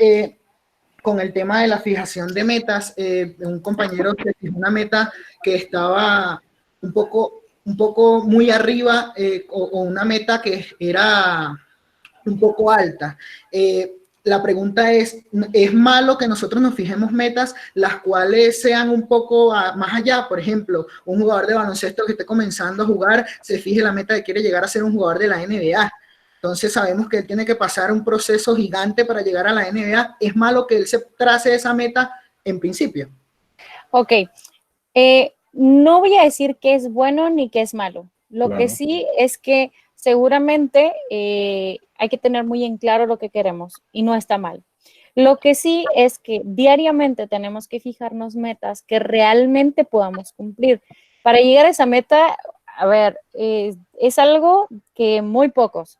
con el tema de la fijación de metas, un compañero que fijó una meta que estaba un poco muy arriba o una meta que era un poco alta. La pregunta ¿es malo que nosotros nos fijemos metas las cuales sean un poco más allá? Por ejemplo, un jugador de baloncesto que esté comenzando a jugar se fije la meta de que quiere llegar a ser un jugador de la NBA. Entonces sabemos que él tiene que pasar un proceso gigante para llegar a la NBA. ¿Es malo que él se trace esa meta en principio? Ok. No voy a decir que es bueno ni que es malo. Lo que sí es que seguramente hay que tener muy en claro lo que queremos y no está mal. Lo que sí es que diariamente tenemos que fijarnos metas que realmente podamos cumplir. Para llegar a esa meta, a ver, es algo que muy pocos.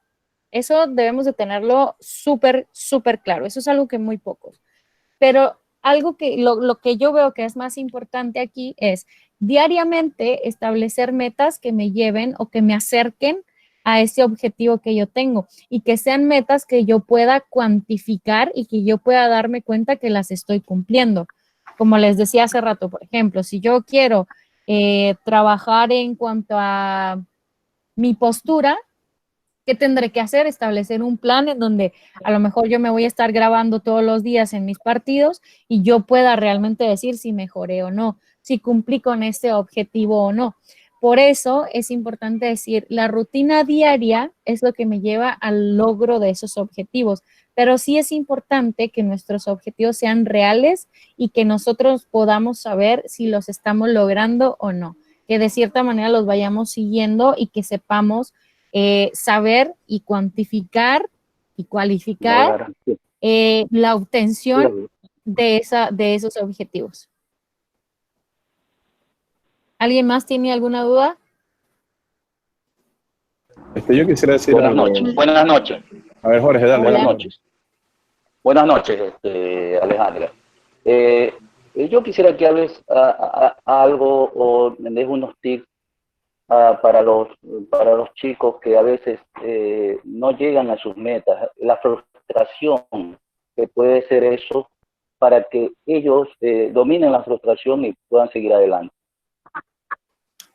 Eso debemos de tenerlo súper, súper claro. Eso es algo que muy pocos. Pero algo que lo que yo veo que es más importante aquí es diariamente establecer metas que me lleven o que me acerquen a ese objetivo que yo tengo y que sean metas que yo pueda cuantificar y que yo pueda darme cuenta que las estoy cumpliendo. Como les decía hace rato, por ejemplo, si yo quiero trabajar en cuanto a mi postura, ¿qué tendré que hacer? Establecer un plan en donde a lo mejor yo me voy a estar grabando todos los días en mis partidos y yo pueda realmente decir si mejoré o no, si cumplí con ese objetivo o no. Por eso es importante decir, la rutina diaria es lo que me lleva al logro de esos objetivos, pero sí es importante que nuestros objetivos sean reales y que nosotros podamos saber si los estamos logrando o no, que de cierta manera los vayamos siguiendo y que sepamos saber y cuantificar y cualificar la obtención de esos objetivos. ¿Alguien más tiene alguna duda? Yo quisiera decir Buenas algo. noches. Buenas noches. A ver, Jorge, dale. Buenas dale. noches. Buenas noches, Alejandra. Yo quisiera que hables algo o me des unos tips para los chicos que a veces no llegan a sus metas, la frustración que puede ser eso, para que ellos dominen la frustración y puedan seguir adelante.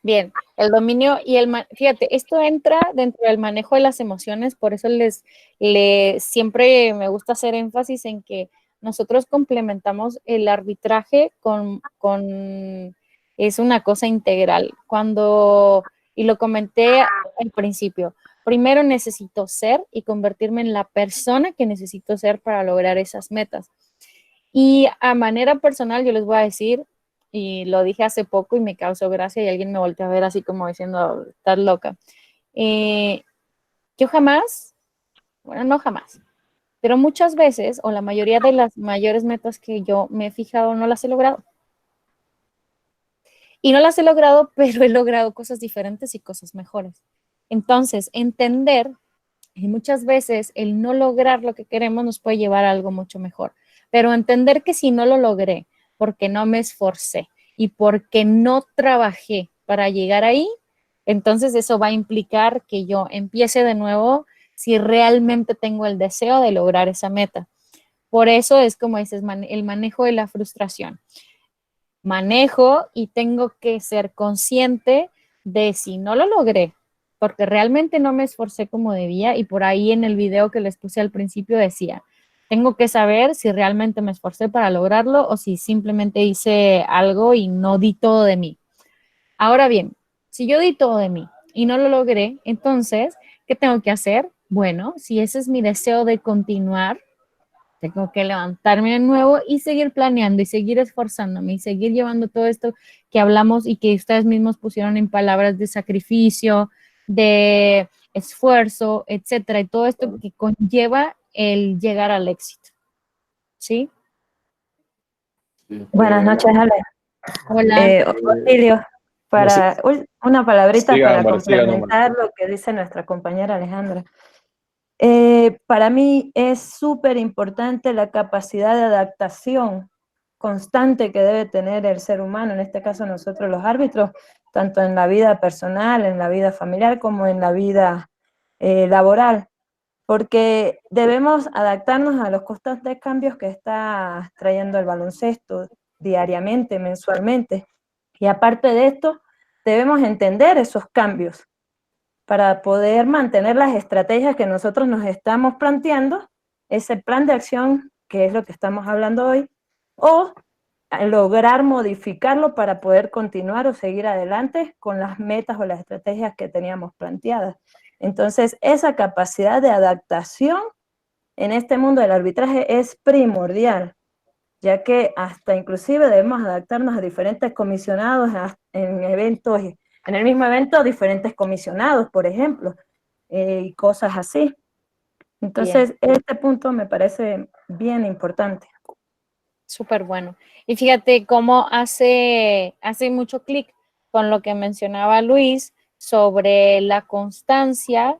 Bien, el dominio y fíjate, esto entra dentro del manejo de las emociones, por eso siempre me gusta hacer énfasis en que nosotros complementamos el arbitraje es una cosa integral. Y lo comenté al principio, primero necesito ser y convertirme en la persona que necesito ser para lograr esas metas. Y a manera personal yo les voy a decir, y lo dije hace poco y me causó gracia y alguien me volteó a ver así como diciendo, estás loca. Yo jamás, bueno, no jamás, pero muchas veces, o la mayoría de las mayores metas que yo me he fijado, no las he logrado. Y no las he logrado, pero he logrado cosas diferentes y cosas mejores. Entonces, entender que muchas veces el no lograr lo que queremos nos puede llevar a algo mucho mejor. Pero entender que si no lo logré, porque no me esforcé y porque no trabajé para llegar ahí, entonces eso va a implicar que yo empiece de nuevo si realmente tengo el deseo de lograr esa meta. Por eso es como dices, el manejo de la frustración. Manejo y tengo que ser consciente de si no lo logré, porque realmente no me esforcé como debía, y por ahí en el video que les puse al principio decía, tengo que saber si realmente me esforcé para lograrlo o si simplemente hice algo y no di todo de mí. Ahora bien, si yo di todo de mí y no lo logré, entonces, ¿qué tengo que hacer? Bueno, si ese es mi deseo de continuar, tengo que levantarme de nuevo y seguir planeando y seguir esforzándome y seguir llevando todo esto que hablamos y que ustedes mismos pusieron en palabras de sacrificio, de esfuerzo, etcétera, y todo esto que conlleva el llegar al éxito. ¿Sí? Buenas noches, Ale. Hola. Otilio, una palabrita para complementar nomás. lo que dice nuestra compañera Alejandra. Para mí es súper importante la capacidad de adaptación constante que debe tener el ser humano, en este caso nosotros los árbitros, tanto en la vida personal, en la vida familiar, como en la vida laboral, porque debemos adaptarnos a los constantes cambios que está trayendo el baloncesto diariamente, mensualmente, y aparte de esto, debemos entender esos cambios para poder mantener las estrategias que nosotros nos estamos planteando, ese plan de acción que es lo que estamos hablando hoy, o lograr modificarlo para poder continuar o seguir adelante con las metas o las estrategias que teníamos planteadas. Entonces, esa capacidad de adaptación en este mundo del arbitraje es primordial, ya que hasta inclusive debemos adaptarnos a diferentes comisionados en eventos, en el mismo evento, diferentes comisionados, por ejemplo, y cosas así. Entonces, este punto me parece bien importante. Súper bueno. Y fíjate cómo hace mucho clic con lo que mencionaba Luis sobre la constancia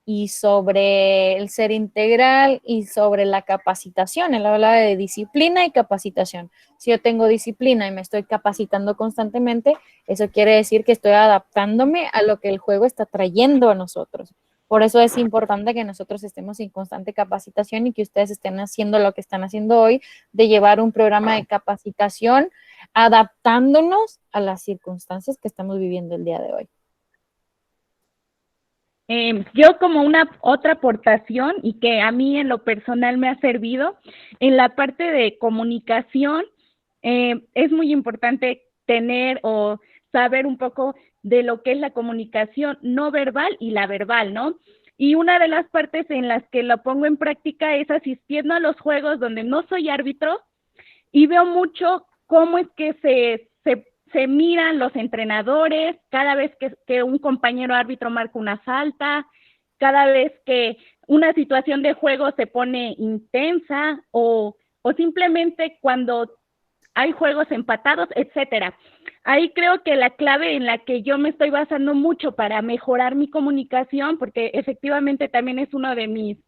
y sobre el ser integral y sobre la capacitación. Él hablaba de disciplina y capacitación. Si yo tengo disciplina y me estoy capacitando constantemente, eso quiere decir que estoy adaptándome a lo que el juego está trayendo a nosotros. Por eso es importante que nosotros estemos en constante capacitación y que ustedes estén haciendo lo que están haciendo hoy, de llevar un programa de capacitación adaptándonos a las circunstancias que estamos viviendo el día de hoy. Yo como una otra aportación y que a mí en lo personal me ha servido, en la parte de comunicación, es muy importante tener o saber un poco de lo que es la comunicación no verbal y la verbal, ¿no? Y una de las partes en las que lo pongo en práctica es asistiendo a los juegos donde no soy árbitro y veo mucho cómo es que se miran los entrenadores cada vez que un compañero árbitro marca una falta, cada vez que una situación de juego se pone intensa o simplemente cuando hay juegos empatados, etcétera. Ahí creo que la clave en la que yo me estoy basando mucho para mejorar mi comunicación, porque efectivamente también es uno de mis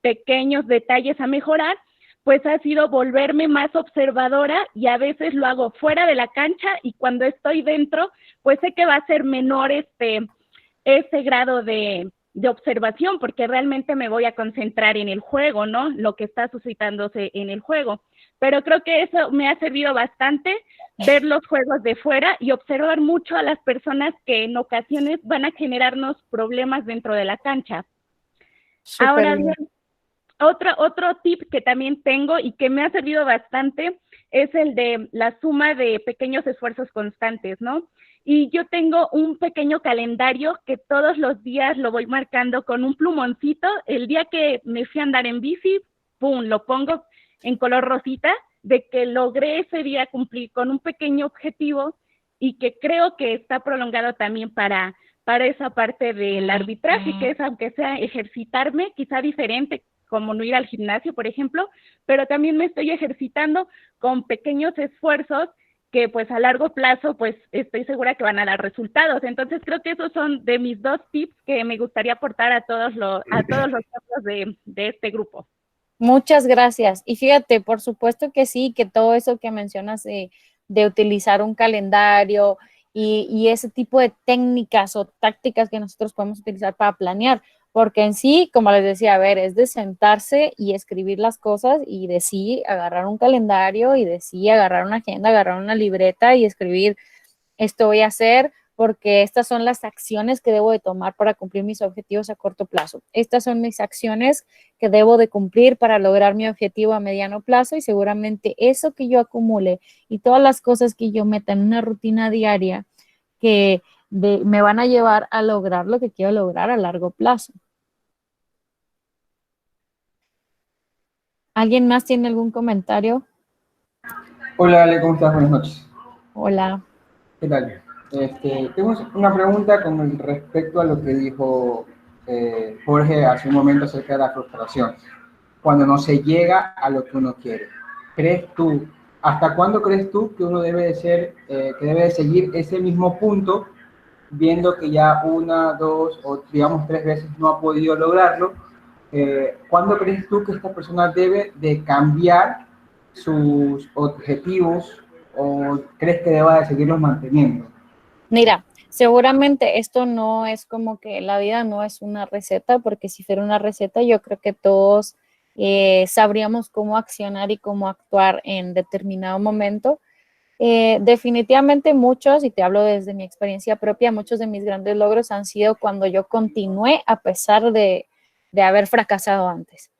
pequeños detalles a mejorar, pues ha sido volverme más observadora, y a veces lo hago fuera de la cancha, y cuando estoy dentro, pues sé que va a ser menor ese grado de observación, porque realmente me voy a concentrar en el juego, ¿no? Lo que está suscitándose en el juego. Pero creo que eso me ha servido bastante, ver los juegos de fuera y observar mucho a las personas que en ocasiones van a generarnos problemas dentro de la cancha. Súper Ahora bien. bien, otro tip que también tengo y que me ha servido bastante es el de la suma de pequeños esfuerzos constantes, ¿no? Y yo tengo un pequeño calendario que todos los días lo voy marcando con un plumoncito. El día que me fui a andar en bici, pum, lo pongo en color rosita, de que logré ese día cumplir con un pequeño objetivo, y que creo que está prolongado también para esa parte del arbitraje, que es, aunque sea ejercitarme, quizá diferente, como no ir al gimnasio, por ejemplo, pero también me estoy ejercitando con pequeños esfuerzos que pues a largo plazo pues estoy segura que van a dar resultados. Entonces creo que esos son de mis 2 tips que me gustaría aportar a todos los miembros de este grupo. Muchas gracias. Y fíjate, por supuesto que sí, que todo eso que mencionas de utilizar un calendario y ese tipo de técnicas o tácticas que nosotros podemos utilizar para planear, porque en sí, como les decía, a ver, es de sentarse y escribir las cosas, y de sí agarrar un calendario, y de sí agarrar una agenda, agarrar una libreta y escribir: esto voy a hacer porque estas son las acciones que debo de tomar para cumplir mis objetivos a corto plazo. Estas son mis acciones que debo de cumplir para lograr mi objetivo a mediano plazo, y seguramente eso que yo acumule y todas las cosas que yo meta en una rutina diaria que me van a llevar a lograr lo que quiero lograr a largo plazo. ¿Alguien más tiene algún comentario? Hola Ale, ¿cómo estás? Buenas noches. Hola. ¿Qué tal? Tengo una pregunta con respecto a lo que dijo Jorge hace un momento acerca de la frustración. Cuando no se llega a lo que uno quiere. ¿Hasta cuándo crees tú que uno debe de seguir ese mismo punto, viendo que ya 1, 2 o digamos 3 veces no ha podido lograrlo? ¿Cuándo crees tú que esta persona debe de cambiar sus objetivos, o crees que deba de seguirlos manteniendo? Mira, seguramente esto no es como que la vida no es una receta, porque si fuera una receta yo creo que todos sabríamos cómo accionar y cómo actuar en determinado momento. Definitivamente muchos, y te hablo desde mi experiencia propia, muchos de mis grandes logros han sido cuando yo continué a pesar de haber fracasado antes.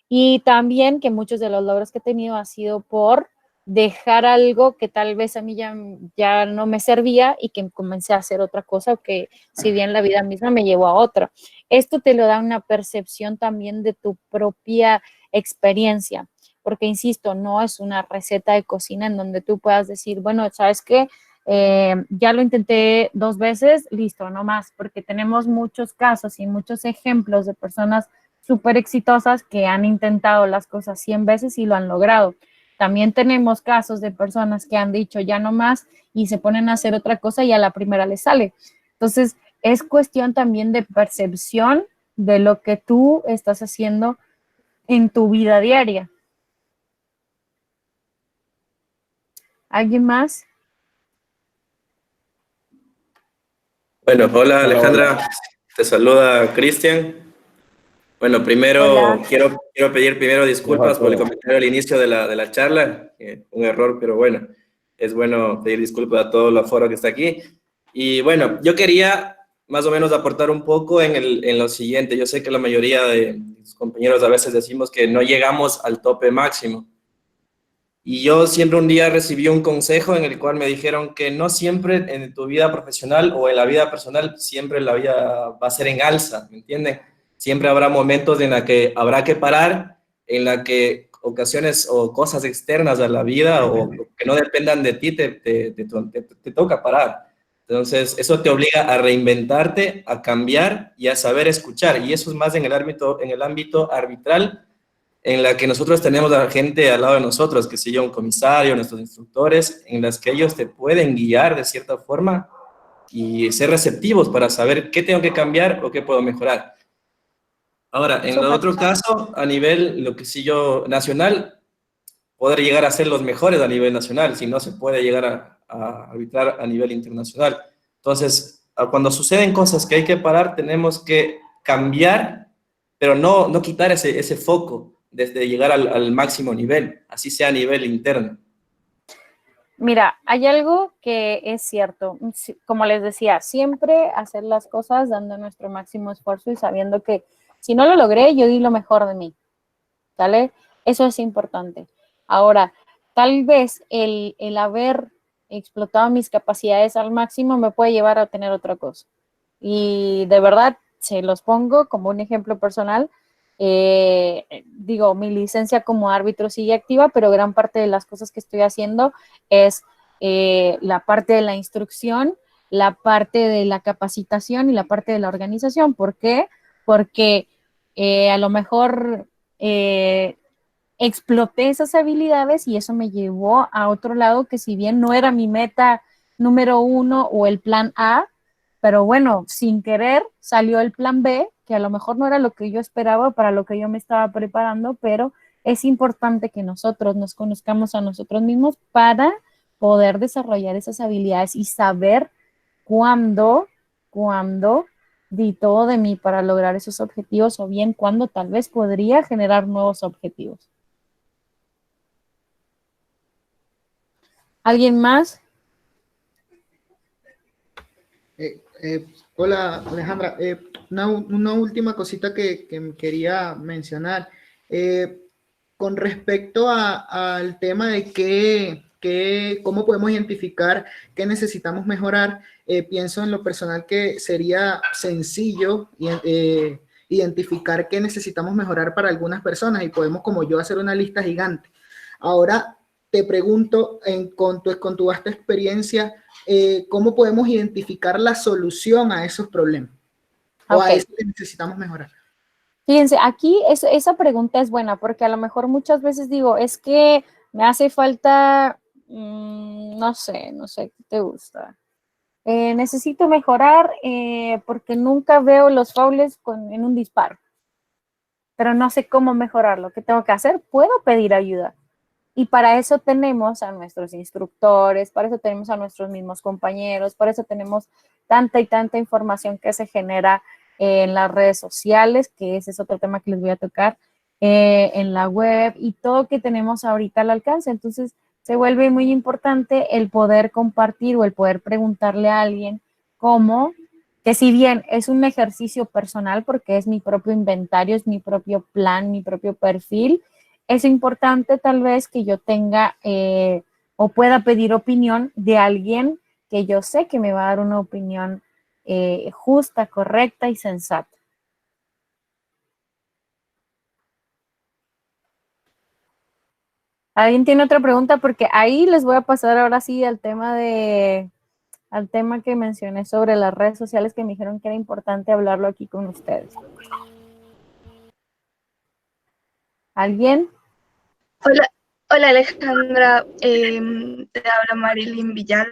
Y también que muchos de los logros que he tenido ha sido por dejar algo que tal vez a mí ya no me servía, y que comencé a hacer otra cosa, que si bien la vida misma me llevó a otra. Esto te lo da una percepción también de tu propia experiencia, porque insisto, no es una receta de cocina en donde tú puedas decir, bueno, ¿sabes qué? Ya lo intenté 2 veces, listo, no más, porque tenemos muchos casos y muchos ejemplos de personas súper exitosas que han intentado las cosas 100 veces y lo han logrado. También tenemos casos de personas que han dicho ya no más y se ponen a hacer otra cosa y a la primera les sale. Entonces, es cuestión también de percepción de lo que tú estás haciendo en tu vida diaria. ¿Alguien más? Bueno, hola Alejandra, te saluda Cristian. Bueno, primero quiero pedir disculpas por el comentario al inicio de la charla, un error, pero bueno, es bueno pedir disculpas a todo el aforo que está aquí. Y bueno, yo quería más o menos aportar un poco en lo siguiente. Yo sé que la mayoría de mis compañeros a veces decimos que no llegamos al tope máximo. Y yo siempre un día recibí un consejo en el cual me dijeron que no siempre en tu vida profesional o en la vida personal, siempre la vida va a ser en alza, ¿me entienden? Siempre habrá momentos en la que habrá que parar, en la que ocasiones o cosas externas a la vida o que no dependan de ti te toca parar. Entonces, eso te obliga a reinventarte, a cambiar y a saber escuchar. Y eso es más en el ámbito arbitral, en la que nosotros tenemos a gente al lado de nosotros, que sé yo, un comisario, nuestros instructores, en las que ellos te pueden guiar de cierta forma y ser receptivos para saber qué tengo que cambiar o qué puedo mejorar. Ahora, en el otro caso, a nivel, lo que sí yo, nacional, poder llegar a ser los mejores a nivel nacional, si no se puede llegar a arbitrar a nivel internacional. Entonces, cuando suceden cosas que hay que parar, tenemos que cambiar, pero no quitar ese foco desde llegar al máximo nivel, así sea a nivel interno. Mira, hay algo que es cierto, como les decía, siempre hacer las cosas dando nuestro máximo esfuerzo y sabiendo que si no lo logré, yo di lo mejor de mí, ¿vale? Eso es importante. Ahora, tal vez el haber explotado mis capacidades al máximo me puede llevar a tener otra cosa. Y de verdad, se los pongo como un ejemplo personal. Digo, mi licencia como árbitro sigue activa, pero gran parte de las cosas que estoy haciendo es la parte de la instrucción, la parte de la capacitación y la parte de la organización. ¿Por qué? Porque a lo mejor exploté esas habilidades y eso me llevó a otro lado que si bien no era mi meta número 1 o el plan A, pero bueno, sin querer salió el plan B, que a lo mejor no era lo que yo esperaba, para lo que yo me estaba preparando, pero es importante que nosotros nos conozcamos a nosotros mismos para poder desarrollar esas habilidades y saber cuándo di todo de mí para lograr esos objetivos o bien cuándo tal vez podría generar nuevos objetivos. ¿Alguien más? Hola Alejandra, una última cosita que quería mencionar. Con respecto al tema de cómo podemos identificar qué necesitamos mejorar, pienso en lo personal que sería sencillo identificar qué necesitamos mejorar para algunas personas y podemos, como yo, hacer una lista gigante. Ahora te pregunto, con tu vasta experiencia, ¿cómo podemos identificar la solución a esos problemas? O a eso que necesitamos mejorar. Fíjense, aquí esa pregunta es buena porque a lo mejor muchas veces digo, es que me hace falta, no sé, ¿qué te gusta? Necesito mejorar porque nunca veo los faules en un disparo, pero no sé cómo mejorarlo. ¿Qué tengo que hacer? Puedo pedir ayuda. Y para eso tenemos a nuestros instructores, para eso tenemos a nuestros mismos compañeros, para eso tenemos tanta y tanta información que se genera en las redes sociales, que ese es otro tema que les voy a tocar, en la web y todo que tenemos ahorita al alcance. Entonces, se vuelve muy importante el poder compartir o el poder preguntarle a alguien cómo, que si bien es un ejercicio personal porque es mi propio inventario, es mi propio plan, mi propio perfil, es importante tal vez que yo tenga o pueda pedir opinión de alguien que yo sé que me va a dar una opinión justa, correcta y sensata. ¿Alguien tiene otra pregunta? Porque ahí les voy a pasar ahora sí al tema que mencioné sobre las redes sociales, que me dijeron que era importante hablarlo aquí con ustedes. ¿Alguien? Hola Alejandra, te habla Marilyn Villar.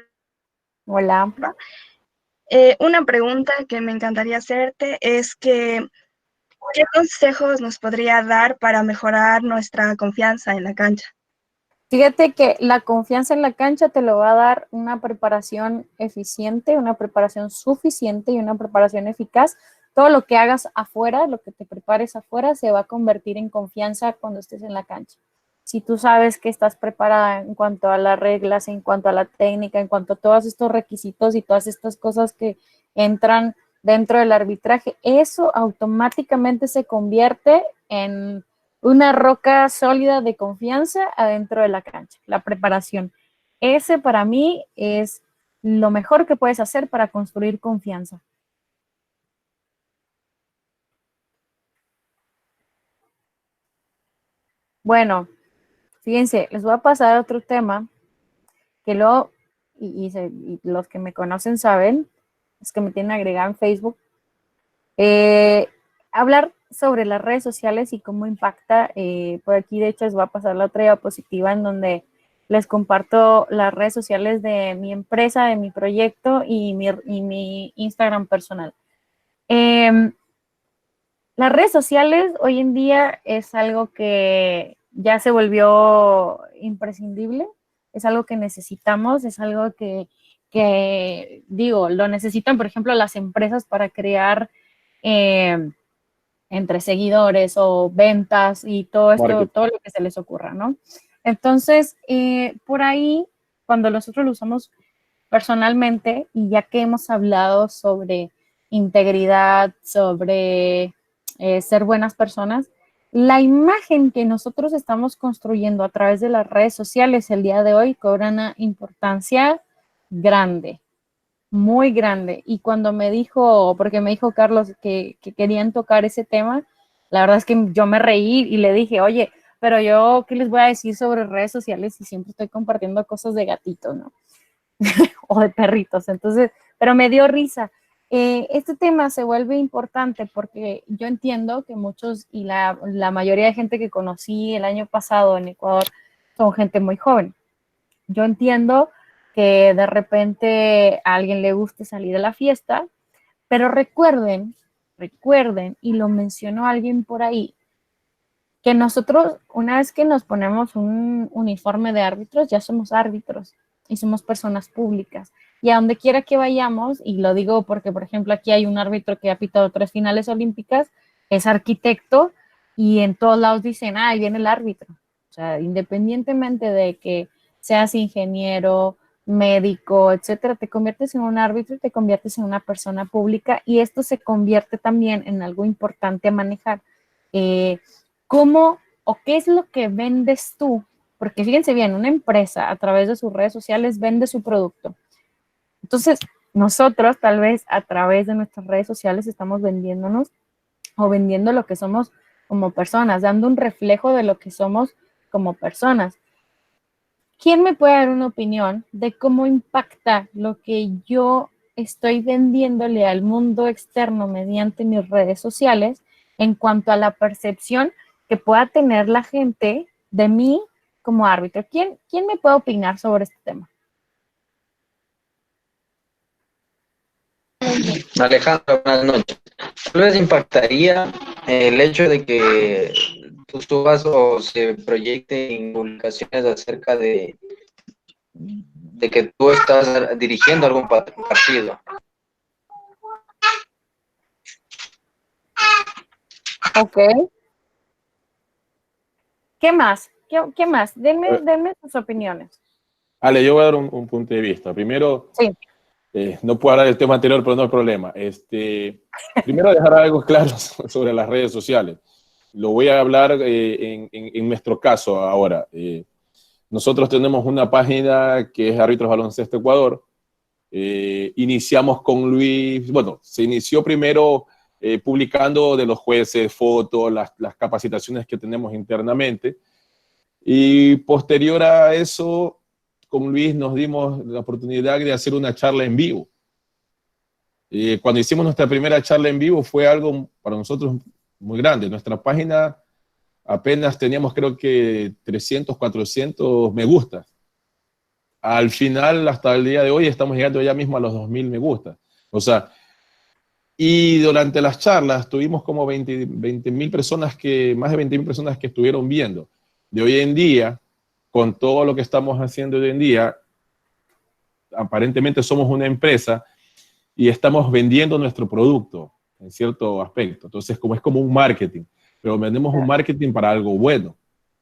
Hola. Una pregunta que me encantaría hacerte es que, ¿qué consejos nos podría dar para mejorar nuestra confianza en la cancha? Fíjate que la confianza en la cancha te lo va a dar una preparación eficiente, una preparación suficiente y una preparación eficaz. Todo lo que hagas afuera, lo que te prepares afuera, se va a convertir en confianza cuando estés en la cancha. Si tú sabes que estás preparada en cuanto a las reglas, en cuanto a la técnica, en cuanto a todos estos requisitos y todas estas cosas que entran dentro del arbitraje, eso automáticamente se convierte en una roca sólida de confianza adentro de la cancha, la preparación. Ese para mí es lo mejor que puedes hacer para construir confianza. Bueno, fíjense, les voy a pasar a otro tema que luego y los que me conocen saben, los que me tienen agregada en Facebook, hablar sobre las redes sociales y cómo impacta. Por aquí, de hecho, les voy a pasar la otra diapositiva en donde les comparto las redes sociales de mi empresa, de mi proyecto y mi Instagram personal. Las redes sociales hoy en día es algo que ya se volvió imprescindible, es algo que necesitamos, es algo que digo, lo necesitan, por ejemplo, las empresas para crear entre seguidores o ventas y todo esto, Marketing. todo lo que se les ocurra, ¿no? Entonces, por ahí, cuando nosotros lo usamos personalmente, y ya que hemos hablado sobre integridad, sobre ser buenas personas, la imagen que nosotros estamos construyendo a través de las redes sociales el día de hoy cobra una importancia grande, muy grande. Y cuando me dijo, porque me dijo Carlos que querían tocar ese tema, la verdad es que yo me reí y le dije, oye, pero yo, ¿qué les voy a decir sobre redes sociales si siempre estoy compartiendo cosas de gatitos, ¿no? O de perritos. Entonces, pero me dio risa. Este tema se vuelve importante porque yo entiendo que muchos y la mayoría de gente que conocí el año pasado en Ecuador son gente muy joven. Yo entiendo que de repente a alguien le guste salir a la fiesta, pero recuerden, y lo mencionó alguien por ahí, que nosotros, una vez que nos ponemos un uniforme de árbitros, ya somos árbitros y somos personas públicas. Y a donde quiera que vayamos, y lo digo porque, por ejemplo, aquí hay un árbitro que ha pitado 3 finales olímpicas, es arquitecto, y en todos lados dicen, ahí viene el árbitro. O sea, independientemente de que seas ingeniero, médico, etcétera, te conviertes en un árbitro y te conviertes en una persona pública, y esto se convierte también en algo importante a manejar. ¿Cómo o qué es lo que vendes tú? Porque fíjense bien, una empresa a través de sus redes sociales vende su producto. Entonces, nosotros tal vez a través de nuestras redes sociales estamos vendiéndonos o vendiendo lo que somos como personas, dando un reflejo de lo que somos como personas. ¿Quién me puede dar una opinión de cómo impacta lo que yo estoy vendiéndole al mundo externo mediante mis redes sociales en cuanto a la percepción que pueda tener la gente de mí como árbitro? ¿Quién me puede opinar sobre este tema? Alejandra, buenas noches. Tal vez impactaría el hecho de que tú subas o se proyecten publicaciones acerca de que tú estás dirigiendo algún partido. Ok. ¿Qué más? ¿Qué más? Denme sus opiniones. Ale, yo voy a dar un punto de vista. Primero, sí. No puedo hablar del tema anterior, pero no hay problema. Primero dejar algo claro sobre las redes sociales. Lo voy a hablar en nuestro caso ahora. Nosotros tenemos una página que es Árbitros Baloncesto Ecuador. Iniciamos con Luis, bueno, se inició primero publicando de los jueces, fotos, las capacitaciones que tenemos internamente. Y posterior a eso, con Luis nos dimos la oportunidad de hacer una charla en vivo. Cuando hicimos nuestra primera charla en vivo fue algo para nosotros muy grande. Nuestra página apenas teníamos, creo que 300, 400 me gusta. Al final, hasta el día de hoy, estamos llegando ya mismo a los 2000 me gusta. O sea, y durante las charlas tuvimos como 20,000 personas más de 20,000 personas que estuvieron viendo. De hoy en día, con todo lo que estamos haciendo hoy en día, aparentemente somos una empresa y estamos vendiendo nuestro producto en cierto aspecto. Entonces, es como un marketing, pero vendemos un marketing para algo bueno.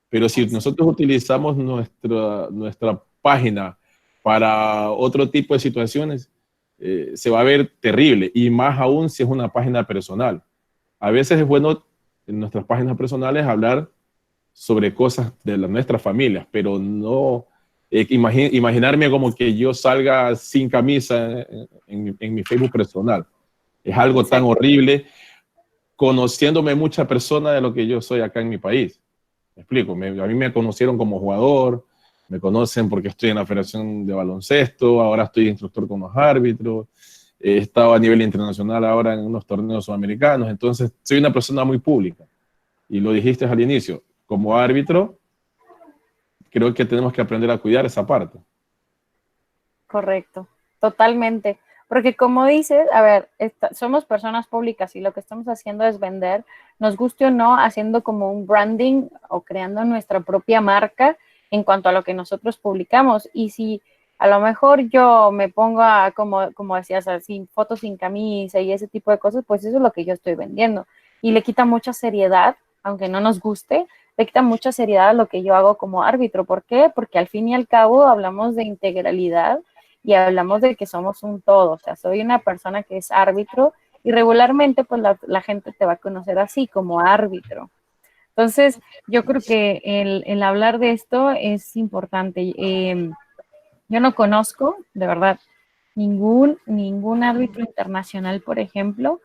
Pero si nosotros utilizamos nuestra página para otro tipo de situaciones, se va a ver terrible, y más aún si es una página personal. A veces es bueno en nuestras páginas personales hablar sobre cosas de nuestras familias, pero no imaginarme como que yo salga sin camisa en mi Facebook personal. Es algo tan horrible, conociéndome mucha persona de lo que yo soy acá en mi país. Me explico, a mí me conocieron como jugador, Me conocen porque estoy en la Federación de Baloncesto, ahora estoy instructor con los árbitros, he estado a nivel internacional ahora en unos torneos sudamericanos, entonces soy una persona muy pública. Y lo dijiste al inicio, como árbitro, creo que tenemos que aprender a cuidar esa parte. Correcto, totalmente. Porque como dices, a ver, somos personas públicas y lo que estamos haciendo es vender, nos guste o no, haciendo como un branding o creando nuestra propia marca en cuanto a lo que nosotros publicamos. Y si a lo mejor yo me pongo a, como decías, así, fotos sin camisa y ese tipo de cosas, pues eso es lo que yo estoy vendiendo. Y le quita mucha seriedad, aunque no nos guste, le quita mucha seriedad a lo que yo hago como árbitro. ¿Por qué? Porque al fin y al cabo hablamos de integralidad y hablamos de que somos un todo. O sea, soy una persona que es árbitro y regularmente pues la gente te va a conocer así, como árbitro. Entonces, yo creo que el hablar de esto es importante. Yo no conozco, de verdad, ningún árbitro internacional, por ejemplo,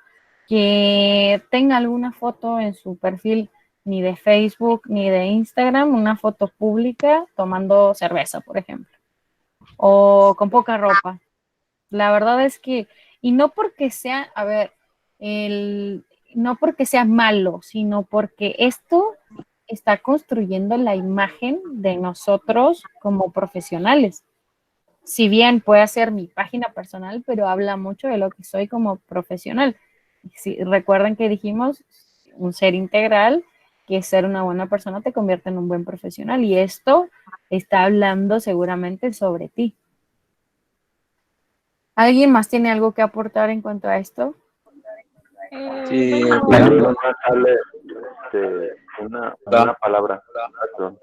que tenga alguna foto en su perfil ni de Facebook ni de Instagram, una foto pública tomando cerveza, por ejemplo, o con poca ropa. La verdad es que, y no porque sea, a ver, no porque sea malo, sino porque esto está construyendo la imagen de nosotros como profesionales. Si bien puede ser mi página personal, pero habla mucho de lo que soy como profesional. Si, recuerden que dijimos un ser integral, que ser una buena persona te convierte en un buen profesional, y esto está hablando seguramente sobre ti. ¿Alguien más tiene algo que aportar en cuanto a esto? Sí, una palabra. Perdón.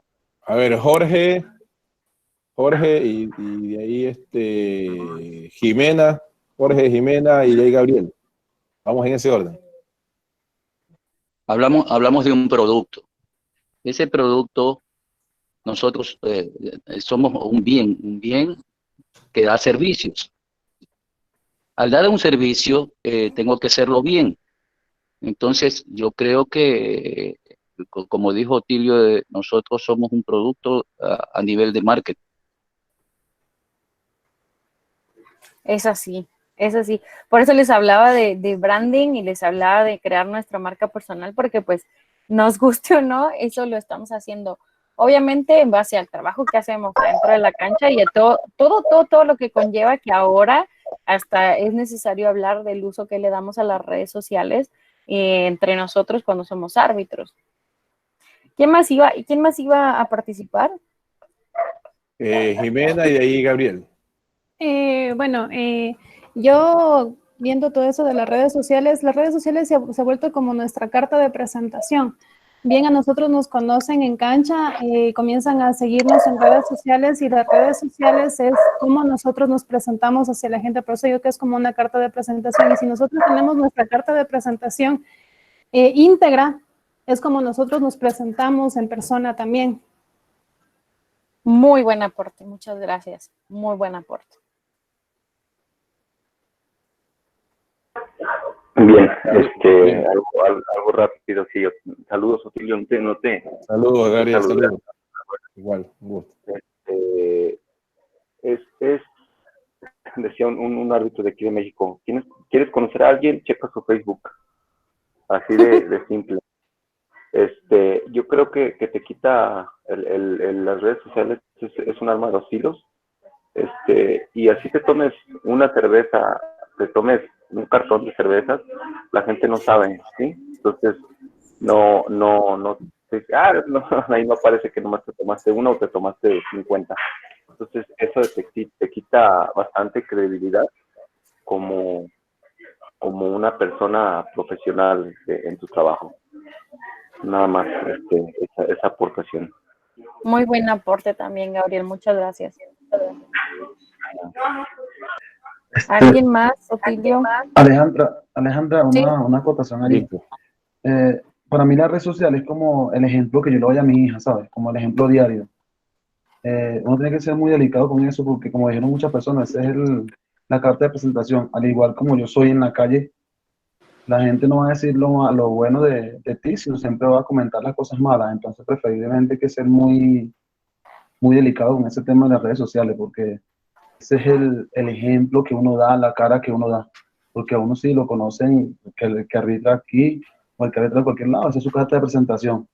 A ver, Jorge y de ahí Jimena, Jorge, Jimena y de ahí Gabriel. Vamos en ese orden. Hablamos de un producto. Ese producto, nosotros somos un bien que da servicios. Al dar un servicio, tengo que hacerlo bien. Entonces, yo creo que, como dijo Tilio, nosotros somos un producto a nivel de marketing. Es así, es así. Por eso les hablaba de branding y les hablaba de crear nuestra marca personal, porque pues nos guste o no, eso lo estamos haciendo. Obviamente en base al trabajo que hacemos dentro de la cancha y a todo lo que conlleva, que ahora hasta es necesario hablar del uso que le damos a las redes sociales entre nosotros cuando somos árbitros. ¿Quién más iba a participar? Jimena y de ahí Gabriel. Yo viendo todo eso de las redes sociales se ha vuelto como nuestra carta de presentación. Bien, a nosotros nos conocen en cancha, comienzan a seguirnos en redes sociales y las redes sociales es como nosotros nos presentamos hacia la gente, por eso yo creo que es como una carta de presentación y si nosotros tenemos nuestra carta de presentación íntegra, es como nosotros nos presentamos en persona también. Muy buen aporte, muchas gracias, muy buen aporte. Bien, algo rápido, sí. Saludos, Otilio, no te. Saludos, Gabriel, saludos. Igual, un gusto. Decía un árbitro de aquí de México, ¿quieres conocer a alguien? Checa su Facebook. Así de simple. Yo creo que te quita las redes sociales, es un arma de dos filos. Y así te tomes una cerveza, te tomes un cartón de cervezas, la gente no sabe, ¿sí? Entonces, no, ahí no aparece que nomás te tomaste una o te tomaste 50. Entonces, eso te quita bastante credibilidad como una persona profesional en tu trabajo. Nada más esa aportación. Muy buen aporte también, Gabriel, muchas gracias. ¿Alguien más, Otilio? Alejandra, una acotación ahí. Para mí la red social es como el ejemplo que yo le doy a mi hija, ¿sabes? Como el ejemplo diario. Uno tiene que ser muy delicado con eso porque, como dijeron muchas personas, esa es la carta de presentación. Al igual como yo soy en la calle, la gente no va a decir lo bueno de ti, sino siempre va a comentar las cosas malas. Entonces, preferiblemente hay que ser muy muy delicado con ese tema de las redes sociales, porque ese es el ejemplo que uno da, la cara que uno da, porque a uno sí lo conocen, que el que arbitra aquí o el que arbitra en cualquier lado, esa es su carta de presentación.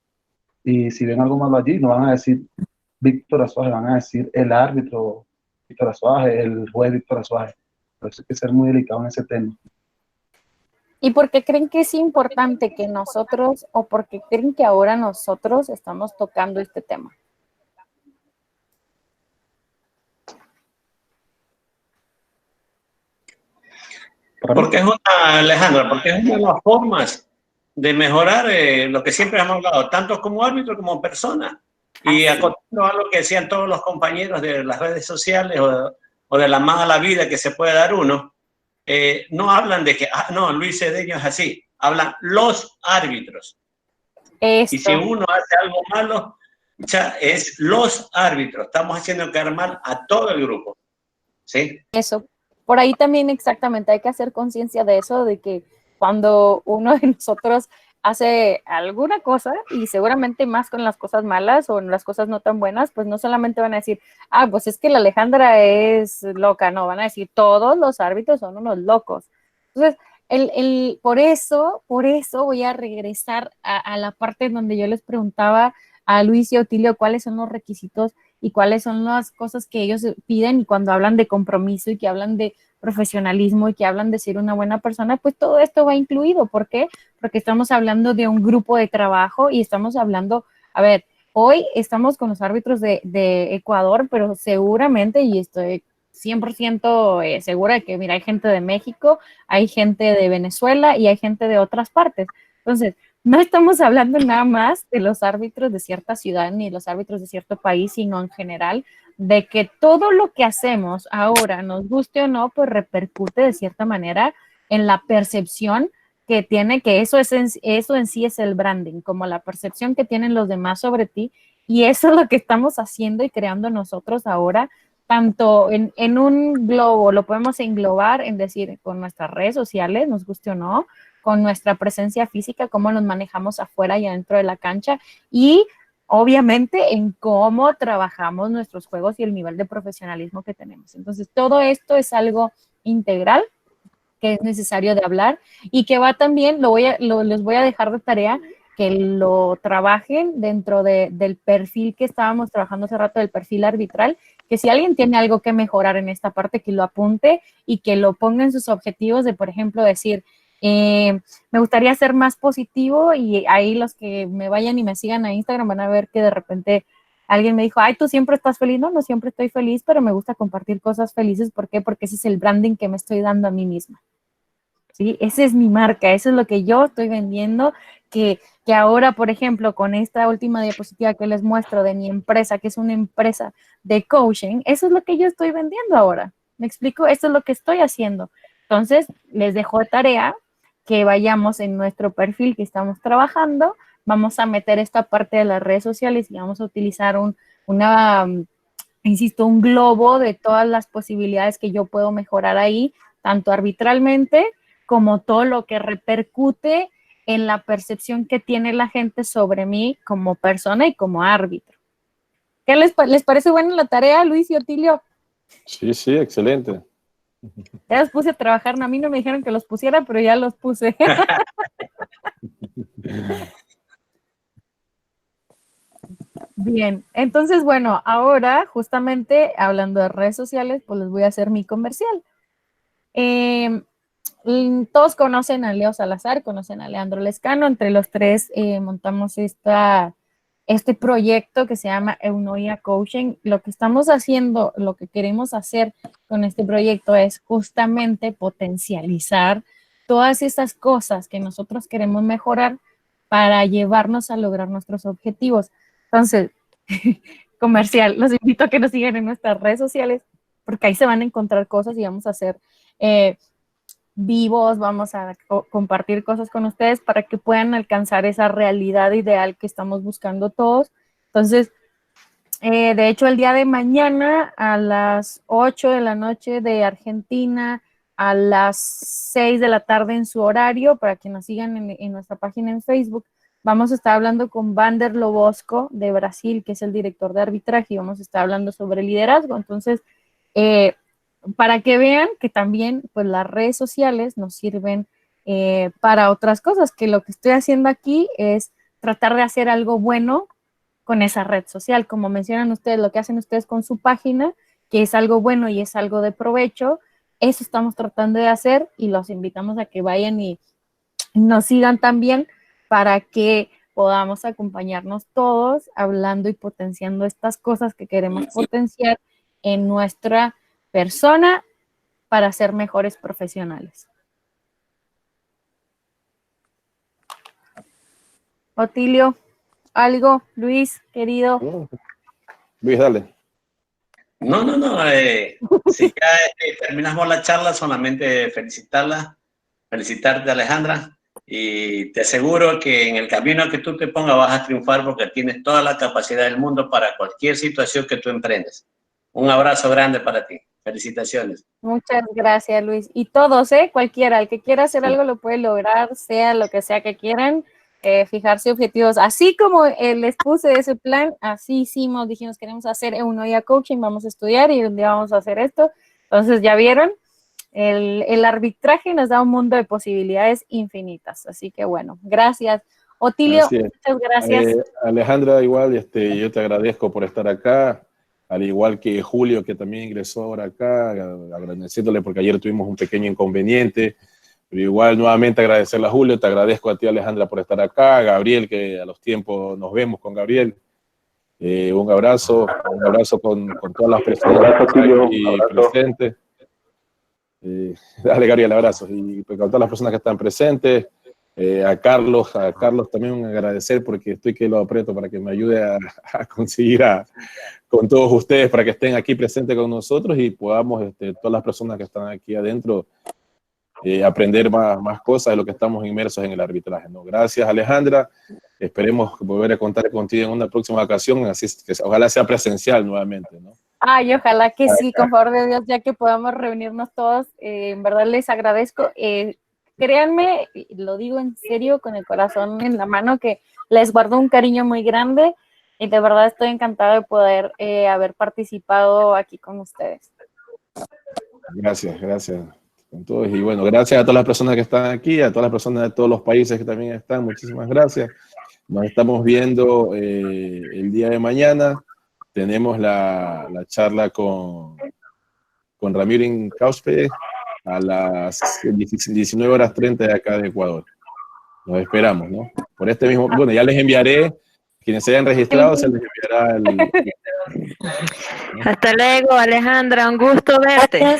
Y si ven algo malo allí, no van a decir Víctor Azuaje, van a decir el árbitro Víctor Azuaje, el juez Víctor Azuaje. Por eso hay que ser muy delicado en ese tema. ¿Y por qué creen que es importante que nosotros, o por qué creen que ahora nosotros estamos tocando este tema? Porque es Alejandra, porque es una de las formas de mejorar lo que siempre hemos hablado, tanto como árbitro como persona. Y acotando a lo que decían todos los compañeros de las redes sociales o de la mala vida que se puede dar uno, no hablan de que, no, Luis Cedeño es así, hablan los árbitros. Esto. Y si uno hace algo malo, ya es los árbitros, estamos haciendo quedar mal a todo el grupo. ¿Sí? Eso. Por ahí también exactamente hay que hacer conciencia de eso, de que cuando uno de nosotros hace alguna cosa, y seguramente más con las cosas malas o en las cosas no tan buenas, pues no solamente van a decir, pues es que la Alejandra es loca, no, van a decir, todos los árbitros son unos locos. Entonces, por eso voy a regresar a la parte en donde yo les preguntaba a Luis y a Otilio cuáles son los requisitos y cuáles son las cosas que ellos piden, y cuando hablan de compromiso y que hablan de profesionalismo y que hablan de ser una buena persona, pues todo esto va incluido. ¿Por qué? Porque estamos hablando de un grupo de trabajo y estamos hablando, a ver, hoy estamos con los árbitros de Ecuador, pero seguramente, y estoy 100% segura de que, mira, hay gente de México, hay gente de Venezuela y hay gente de otras partes. Entonces, no estamos hablando nada más de los árbitros de cierta ciudad ni de los árbitros de cierto país, sino en general de que todo lo que hacemos ahora, nos guste o no, pues repercute de cierta manera en la percepción que tiene, que eso en sí es el branding, como la percepción que tienen los demás sobre ti, y eso es lo que estamos haciendo y creando nosotros ahora, tanto en un globo, lo podemos englobar en decir, con nuestras redes sociales, nos guste o no, con nuestra presencia física, cómo nos manejamos afuera y adentro de la cancha, y obviamente en cómo trabajamos nuestros juegos y el nivel de profesionalismo que tenemos. Entonces, todo esto es algo integral que es necesario de hablar y que va también, les voy a dejar de tarea que lo trabajen dentro del perfil que estábamos trabajando hace rato, del perfil arbitral, que si alguien tiene algo que mejorar en esta parte, que lo apunte y que lo ponga en sus objetivos de, por ejemplo, decir, me gustaría ser más positivo, y ahí los que me vayan y me sigan a Instagram van a ver que de repente alguien me dijo, tú siempre estás feliz. No siempre estoy feliz, pero me gusta compartir cosas felices. ¿Por qué? Porque ese es el branding que me estoy dando a mí misma. ¿Sí? Esa es mi marca, eso es lo que yo estoy vendiendo, que ahora, por ejemplo, con esta última diapositiva que les muestro de mi empresa, que es una empresa de coaching, eso es lo que yo estoy vendiendo ahora. ¿Me explico? Eso es lo que estoy haciendo. Entonces, les dejo de tarea que vayamos en nuestro perfil que estamos trabajando, vamos a meter esta parte de las redes sociales y vamos a utilizar un globo de todas las posibilidades que yo puedo mejorar ahí, tanto arbitralmente como todo lo que repercute en la percepción que tiene la gente sobre mí como persona y como árbitro. ¿Qué les parece buena la tarea, Luis y Otilio? Sí, excelente. Ya los puse a trabajar, a mí no me dijeron que los pusiera, pero ya los puse. Bien, entonces, bueno, ahora justamente hablando de redes sociales, pues les voy a hacer mi comercial. Todos conocen a Leo Salazar, conocen a Leandro Lescano, entre los tres montamos este proyecto que se llama Eunoia Coaching. Lo que estamos haciendo, lo que queremos hacer con este proyecto es justamente potencializar todas esas cosas que nosotros queremos mejorar para llevarnos a lograr nuestros objetivos. Entonces, comercial, los invito a que nos sigan en nuestras redes sociales, porque ahí se van a encontrar cosas y vamos a hacer vivos, vamos a compartir cosas con ustedes para que puedan alcanzar esa realidad ideal que estamos buscando todos. Entonces, de hecho, el día de mañana a las 8 de la noche de Argentina, a las 6 de la tarde en su horario, para que nos sigan en nuestra página en Facebook, vamos a estar hablando con Vander Lobosco de Brasil, que es el director de arbitraje, y vamos a estar hablando sobre liderazgo. Entonces, para que vean que también pues, las redes sociales nos sirven para otras cosas, que lo que estoy haciendo aquí es tratar de hacer algo bueno con esa red social, como mencionan ustedes, lo que hacen ustedes con su página, que es algo bueno y es algo de provecho, eso estamos tratando de hacer y los invitamos a que vayan y nos sigan también para que podamos acompañarnos todos hablando y potenciando estas cosas que queremos potenciar en nuestra persona para ser mejores profesionales. Otilio, algo, Luis, querido. Luis, dale. No. Si ya terminamos la charla, solamente felicitarte, Alejandra, y te aseguro que en el camino que tú te pongas vas a triunfar porque tienes toda la capacidad del mundo para cualquier situación que tú emprendes. Un abrazo grande para ti. Felicitaciones. Muchas gracias, Luis. Y todos, cualquiera, el que quiera hacer algo lo puede lograr, sea lo que sea que quieran. Fijarse objetivos, así como les puse ese plan, así hicimos, dijimos queremos hacer uno ya coaching, vamos a estudiar y un día vamos a hacer esto. Entonces ya vieron, el arbitraje nos da un mundo de posibilidades infinitas, así que bueno, gracias. Otilio, muchas gracias. Alejandra, igual, yo te agradezco por estar acá, al igual que Julio, que también ingresó ahora acá, agradeciéndole porque ayer tuvimos un pequeño inconveniente. Pero igual, nuevamente agradecerle a Julio, te agradezco a ti, Alejandra, por estar acá, Gabriel, que a los tiempos nos vemos con Gabriel. Un abrazo con todas las personas que están aquí presentes. Dale, Gabriel, abrazo. Y con todas las personas que están presentes, a Carlos también agradecer porque estoy que lo aprieto para que me ayude a conseguir con todos ustedes para que estén aquí presentes con nosotros y podamos, todas las personas que están aquí adentro, aprender más cosas de lo que estamos inmersos en el arbitraje, ¿no? Gracias, Alejandra. Esperemos volver a contar contigo en una próxima ocasión, así que ojalá sea presencial nuevamente, ¿no? Ay, ojalá que sí, con favor de Dios, ya que podamos reunirnos todos. En verdad les agradezco. Créanme, lo digo en serio, con el corazón en la mano, que les guardo un cariño muy grande y de verdad estoy encantada de poder haber participado aquí con ustedes. Gracias. Con todos. Y bueno, gracias a todas las personas que están aquí, a todas las personas de todos los países que también están, muchísimas gracias. Nos estamos viendo el día de mañana. Tenemos la charla con Ramiro Incauspe a las 19:30 de acá de Ecuador. Nos esperamos, ¿no? Por este mismo, bueno, ya les enviaré, quienes se hayan registrado, se les enviará el... Hasta luego, Alejandra, un gusto verte. Ay,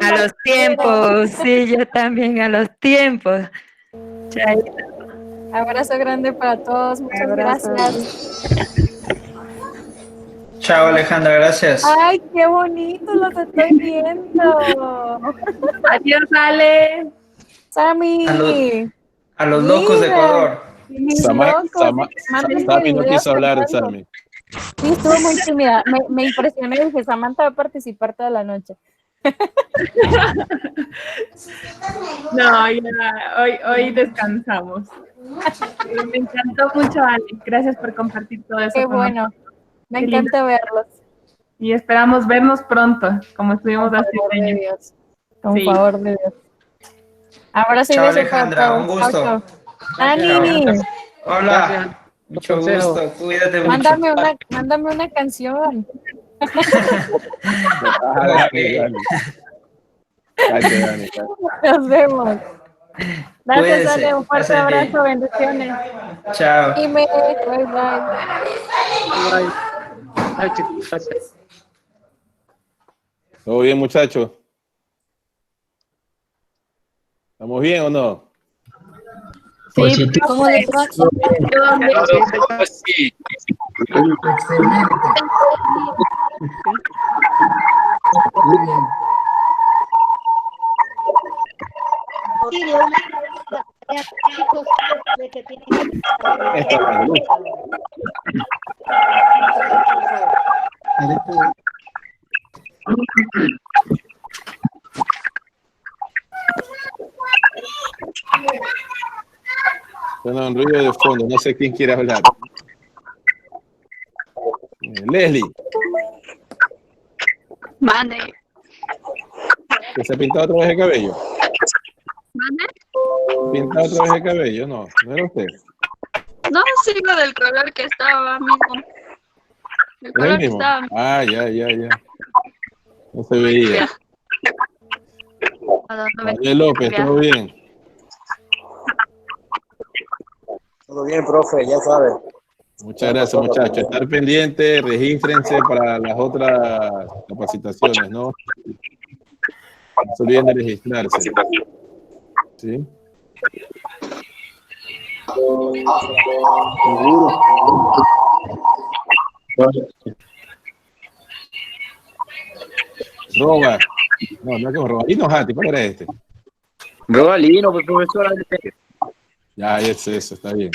a los tiempos, sí, yo también a los tiempos. Chaito. Abrazo grande para todos, muchas gracias. Chao, Alejandra, gracias. Ay, qué bonito los estoy viendo. Adiós, Ale. Sammy. A los locos de Ecuador. Sammy no quiso hablar, Sammy. Sí, estuvo muy tímida. Me impresioné, dije, Samantha va a participar toda la noche. No, ya, hoy descansamos. Me encantó mucho, Ale. Gracias por compartir todo eso. Qué bueno. Me encanta verlos. Y esperamos vernos pronto, como estuvimos hace años. Con favor de Dios. Abrazo y beso. Chao, Alejandra, un gusto. Ani. Hola. Mucho gusto, cuídate mucho. Mándame una canción. Nos vemos. Gracias, Ale. Un fuerte abrazo, bendiciones. Chao. Y bye. ¿Todo bien, muchachos? ¿Estamos bien o no? Sí, ¿cómo le va? Sí. Muy bien. Suena un ruido de fondo, no sé quién quiere hablar. Leslie. Mande. ¿Que se ha pintado otra vez el cabello? ¿Mande? ¿Pintado otra vez el cabello? No, no era usted. No, sigo del color que estaba mismo. El ¿Es color el que mismo? estaba. Ah, ya. No se veía. María López, ¿todo bien? Todo bien, profe, ya sabe. Muchas gracias, muchachos. Estar pendientes, regístrense para las otras capacitaciones, ¿no? No se olviden de registrarse. ¿Sí? Roba. No es como Robalino Jati, ¿cuál era este? Robalino, profesor. Ya, eso, está bien.